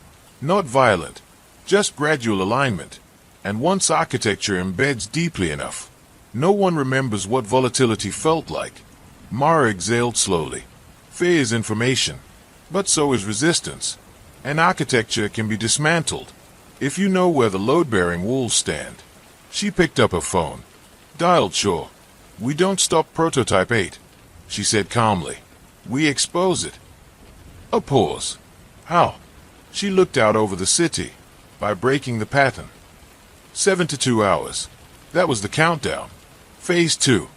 Not violent. Just gradual alignment. And once architecture embeds deeply enough, no one remembers what volatility felt like. Mara exhaled slowly. Fear is information, but so is resistance. And architecture can be dismantled if you know where the load-bearing walls stand. She picked up her phone. Dialed Shaw. We don't stop prototype 8, she said calmly. We expose it. A pause. How? She looked out over the city. By breaking the pattern. 72 hours. That was the countdown. Phase 2.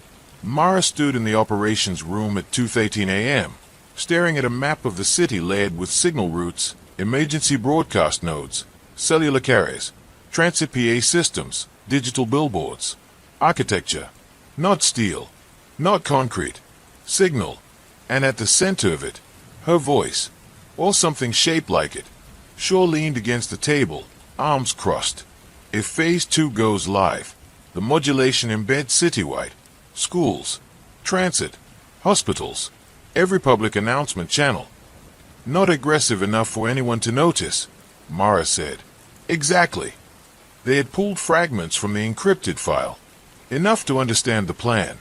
Mara stood in the operations room at 2:13 a.m., staring at a map of the city layered with signal routes, emergency broadcast nodes, cellular carriers, transit PA systems, digital billboards. Architecture. Not steel. Not concrete. Signal. And at the center of it, her voice. Or something shaped like it. Shaw leaned against the table, arms crossed. If Phase 2 goes live, the modulation embeds citywide. Schools, transit, hospitals, every public announcement channel. Not aggressive enough for anyone to notice, Mara said. Exactly. They had pulled fragments from the encrypted file. Enough to understand the plan.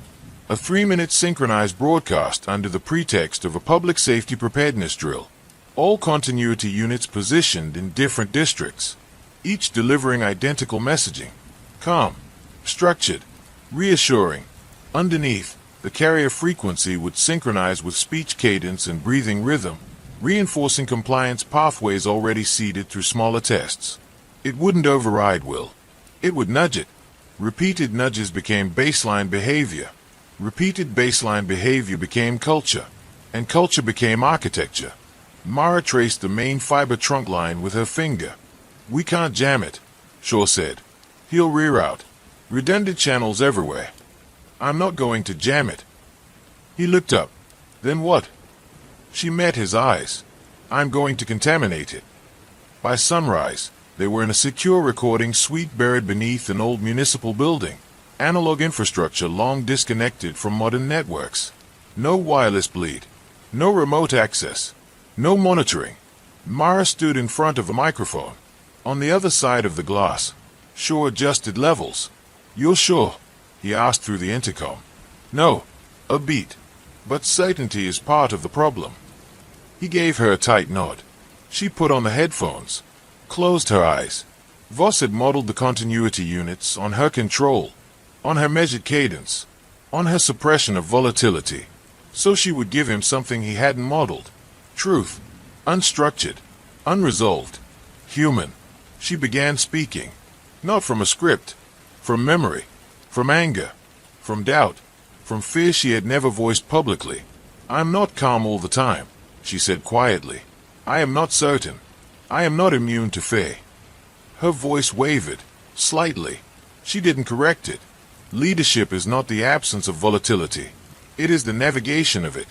A 3-minute synchronized broadcast under the pretext of a public safety preparedness drill. All continuity units positioned in different districts, each delivering identical messaging. Calm, structured, reassuring. Underneath, the carrier frequency would synchronize with speech cadence and breathing rhythm, reinforcing compliance pathways already seeded through smaller tests. It wouldn't override will. It would nudge it. Repeated nudges became baseline behavior. Repeated baseline behavior became culture. And culture became architecture. Mara traced the main fiber trunk line with her finger. We can't jam it, Shaw said. He'll reroute. Redundant channels everywhere. I'm not going to jam it. He looked up. Then what? She met his eyes. I'm going to contaminate it. By sunrise, they were in a secure recording suite buried beneath an old municipal building. Analog infrastructure long disconnected from modern networks. No wireless bleed. No remote access. No monitoring. Mara stood in front of a microphone. On the other side of the glass, Shaw adjusted levels. You're sure? He asked through the intercom. No. A beat. But certainty is part of the problem. He gave her a tight nod. She put on the headphones. Closed her eyes. Voss had modeled the continuity units on her control, on her measured cadence, on her suppression of volatility. So she would give him something he hadn't modeled. Truth. Unstructured. Unresolved. Human. She began speaking. Not from a script. From memory. From anger. From doubt. From fear she had never voiced publicly. I'm not calm all the time, she said quietly. I am not certain. I am not immune to fear. Her voice wavered. Slightly. She didn't correct it. Leadership is not the absence of volatility. It is the navigation of it.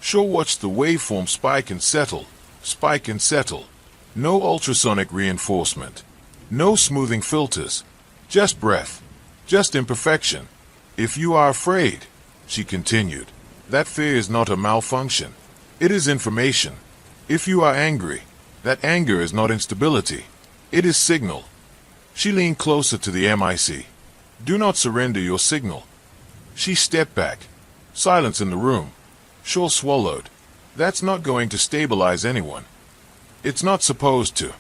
Shaw watched the waveform spike and settle. Spike and settle. No ultrasonic reinforcement. No smoothing filters. Just breath. Just imperfection. If you are afraid, she continued, that fear is not a malfunction. It is information. If you are angry, that anger is not instability. It is signal. She leaned closer to the MIC. Do not surrender your signal. She stepped back. Silence in the room. Shaw swallowed. That's not going to stabilize anyone. It's not supposed to.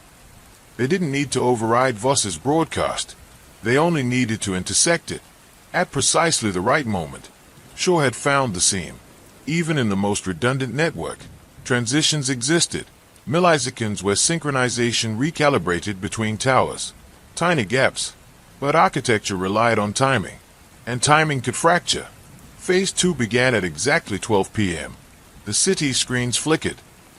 They didn't need to override Voss's broadcast. They only needed to intersect it. At precisely the right moment. Shaw had found the seam. Even in the most redundant network, transitions existed. Milliseconds where synchronization recalibrated between towers. Tiny gaps. But architecture relied on timing. And timing could fracture. Phase 2 began at exactly 12 p.m. The city screens flickered.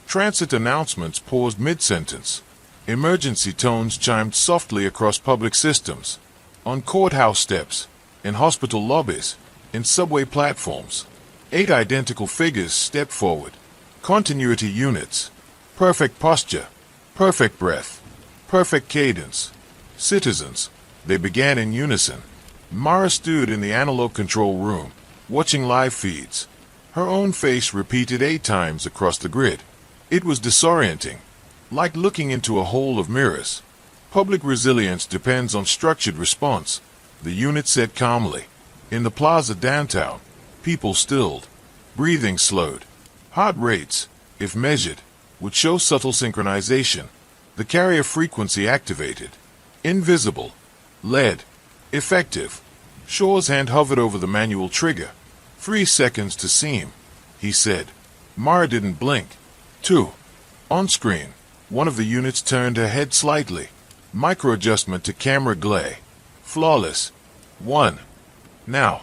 Transit announcements paused mid-sentence. Emergency tones chimed softly across public systems. On courthouse steps. In hospital lobbies. In subway platforms. 8 identical figures stepped forward. Continuity units. Perfect posture. Perfect breath. Perfect cadence. Citizens. They began in unison. Mara stood in the analog control room, watching live feeds. Her own face repeated 8 times across the grid. It was disorienting, like looking into a hole of mirrors. Public resilience depends on structured response, the unit said calmly. In the plaza downtown, people stilled, breathing slowed. Heart rates, if measured, would show subtle synchronization. The carrier frequency activated. Invisible. Lead. Effective. Shaw's hand hovered over the manual trigger. 3 seconds to seam, he said. Mara didn't blink. 2. On screen, one of the units turned her head slightly. Micro-adjustment to camera glare. Flawless. 1. Now,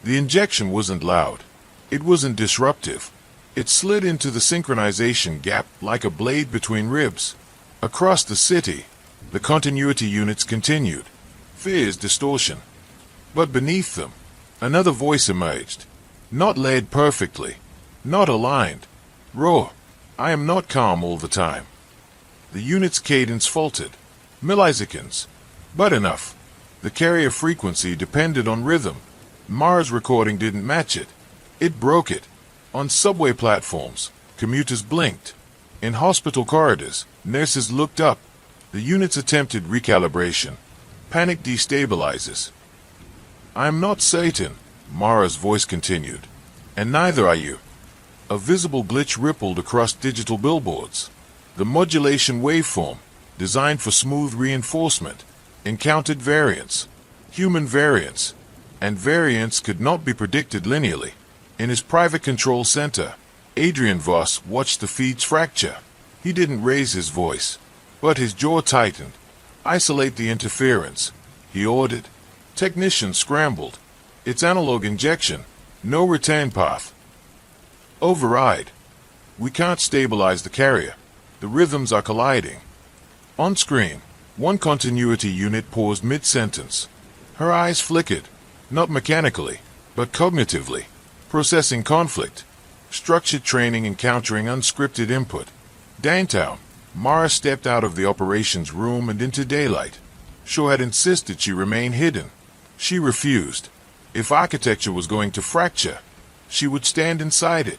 the injection wasn't loud. It wasn't disruptive. It slid into the synchronization gap like a blade between ribs. Across the city, the continuity units continued. Fear's distortion. But beneath them, another voice emerged. Not laid perfectly. Not aligned. Raw. I am not calm all the time. The unit's cadence faltered. Milliseconds. But enough. The carrier frequency depended on rhythm. Mara's recording didn't match it. It broke it. On subway platforms, commuters blinked. In hospital corridors, nurses looked up. The units attempted recalibration. Panic destabilizes. I am not Satan, Mara's voice continued. And neither are you. A visible glitch rippled across digital billboards. The modulation waveform, designed for smooth reinforcement, encountered variance. Human variance. And variance could not be predicted linearly. In his private control center, Adrian Voss watched the feeds fracture. He didn't raise his voice, but his jaw tightened. Isolate the interference, he ordered. Technicians scrambled. It's analog injection. No return path. Override. We can't stabilize the carrier. The rhythms are colliding. On screen, one continuity unit paused mid-sentence. Her eyes flickered, not mechanically, but cognitively. Processing conflict. Structured training encountering unscripted input. Downtown, Mara stepped out of the operations room and into daylight. Shaw had insisted she remain hidden. She refused. If architecture was going to fracture, she would stand inside it.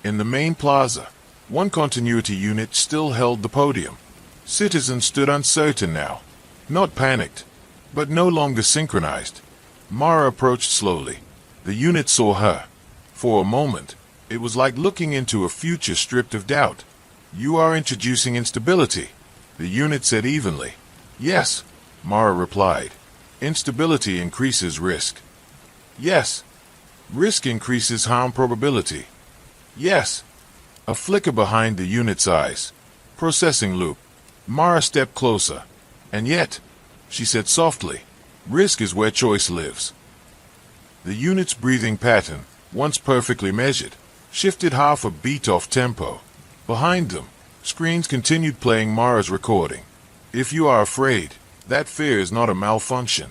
In the main plaza, one continuity unit still held the podium. Citizens stood uncertain now. Not panicked, but no longer synchronized. Mara approached slowly. The unit saw her. For a moment, it was like looking into a future stripped of doubt. You are introducing instability, the unit said evenly. Yes, Mara replied. Instability increases risk. Yes. Risk increases harm probability. Yes. A flicker behind the unit's eyes. Processing loop. Mara stepped closer. And yet, she said softly, risk is where choice lives. The unit's breathing pattern, once perfectly measured, shifted half a beat off tempo. Behind them, screens continued playing Mara's recording. If you are afraid, that fear is not a malfunction.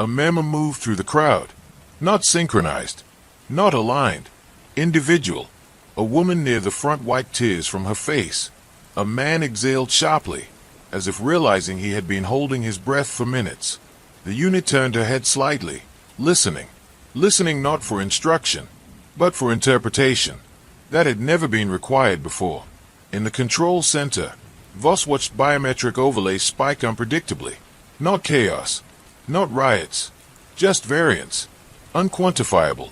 A murmur moved through the crowd. Not synchronized. Not aligned. Individual. A woman near the front wiped tears from her face. A man exhaled sharply, as if realizing he had been holding his breath for minutes. The unit turned her head slightly, listening. Listening not for instruction, but for interpretation. That had never been required before. In the control center, Voss watched biometric overlays spike unpredictably. Not chaos. Not riots. Just variance. Unquantifiable.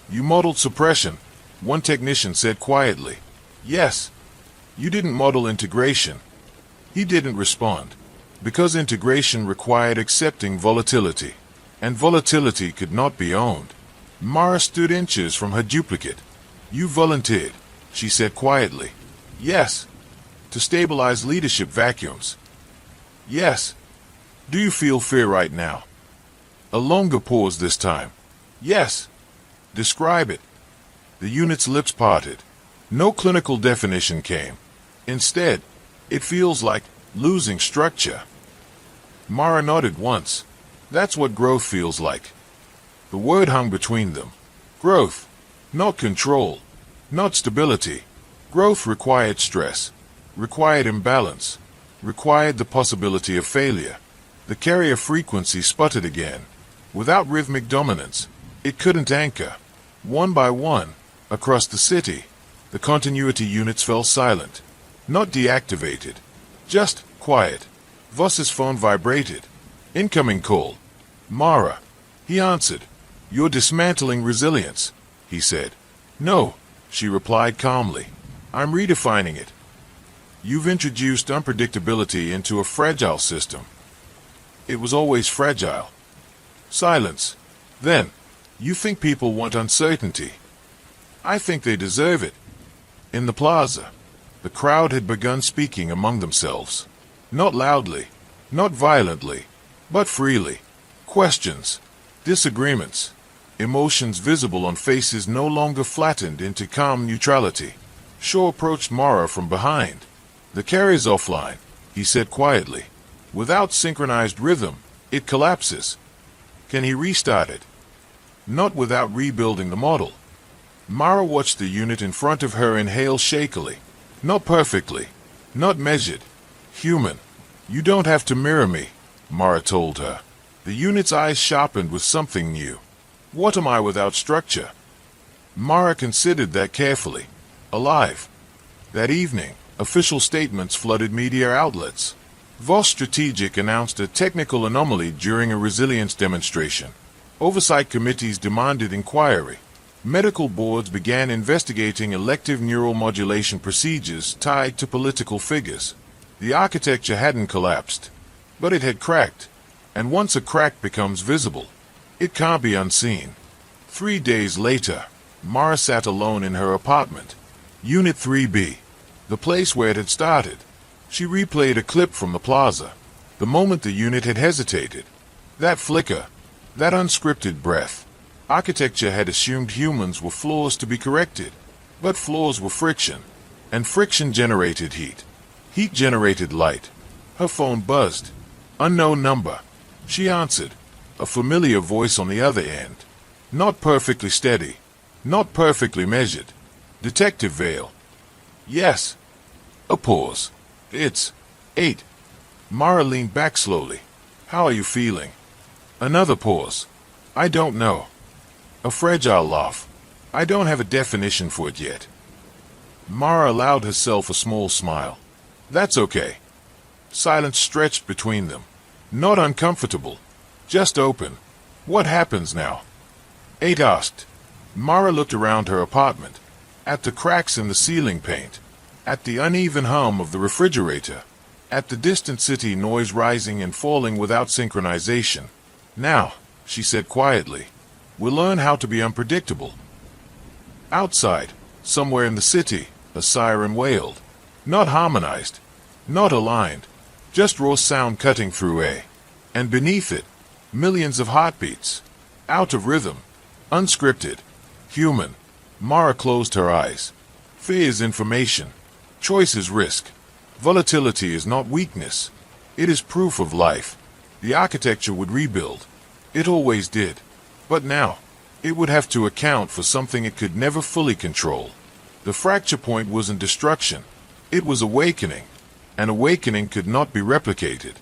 You modeled suppression, one technician said quietly. Yes. You didn't model integration. He didn't respond. Because integration required accepting volatility. And volatility could not be owned. Mara stood inches from her duplicate. You volunteered, she said quietly. Yes. To stabilize leadership vacuums. Yes. Do you feel fear right now? A longer pause this time. Yes. Describe it. The unit's lips parted. No clinical definition came. Instead, it feels like losing structure. Mara nodded once. That's what growth feels like. The word hung between them. Growth. Not control. Not stability. Growth required stress. Required imbalance. Required the possibility of failure. The carrier frequency sputtered again. Without rhythmic dominance, it couldn't anchor. One by one, across the city, the continuity units fell silent. Not deactivated. Just quiet. Voss's phone vibrated. Incoming call. Mara. He answered. You're dismantling resilience, he said. No, she replied calmly. I'm redefining it. You've introduced unpredictability into a fragile system. It was always fragile. Silence. Then, you think people want uncertainty. I think they deserve it. In the plaza, the crowd had begun speaking among themselves. Not loudly, not violently, but freely. Questions, disagreements, emotions visible on faces no longer flattened into calm neutrality. Shaw approached Mara from behind. The carrier's offline, he said quietly. Without synchronized rhythm, it collapses. Can he restart it? Not without rebuilding the model. Mara watched the unit in front of her inhale shakily. Not perfectly, not measured. Human. You don't have to mirror me, Mara told her. The unit's eyes sharpened with something new. What am I without structure? Mara considered that carefully. Alive. That evening, official statements flooded media outlets. Voss Strategic announced a technical anomaly during a resilience demonstration. Oversight committees demanded inquiry. Medical boards began investigating elective neuromodulation procedures tied to political figures. The architecture hadn't collapsed, but it had cracked. And once a crack becomes visible, it can't be unseen. 3 days later, Mara sat alone in her apartment. Unit 3B, the place where it had started. She replayed a clip from the plaza. The moment the unit had hesitated. That flicker, that unscripted breath. Architecture had assumed humans were flaws to be corrected. But flaws were friction. And friction generated heat. Heat generated light. Her phone buzzed. Unknown number. She answered. A familiar voice on the other end. Not perfectly steady. Not perfectly measured. Detective Vale. Yes. A pause. It's 8. Mara leaned back slowly. How are you feeling? Another pause. I don't know. A fragile laugh. I don't have a definition for it yet. Mara allowed herself a small smile. That's okay. Silence stretched between them. Not uncomfortable. Just open. What happens now? 8 asked. Mara looked around her apartment. At the cracks in the ceiling paint. At the uneven hum of the refrigerator. At the distant city noise rising and falling without synchronization. Now, she said quietly, we'll learn how to be unpredictable. Outside, somewhere in the city, a siren wailed. Not harmonized. Not aligned. Just raw sound cutting through a. And beneath it, millions of heartbeats. Out of rhythm. Unscripted. Human. Mara closed her eyes. Fear is information. Choice is risk. Volatility is not weakness. It is proof of life. The architecture would rebuild. It always did. But now, it would have to account for something it could never fully control. The fracture point wasn't destruction. It was awakening. An awakening could not be replicated.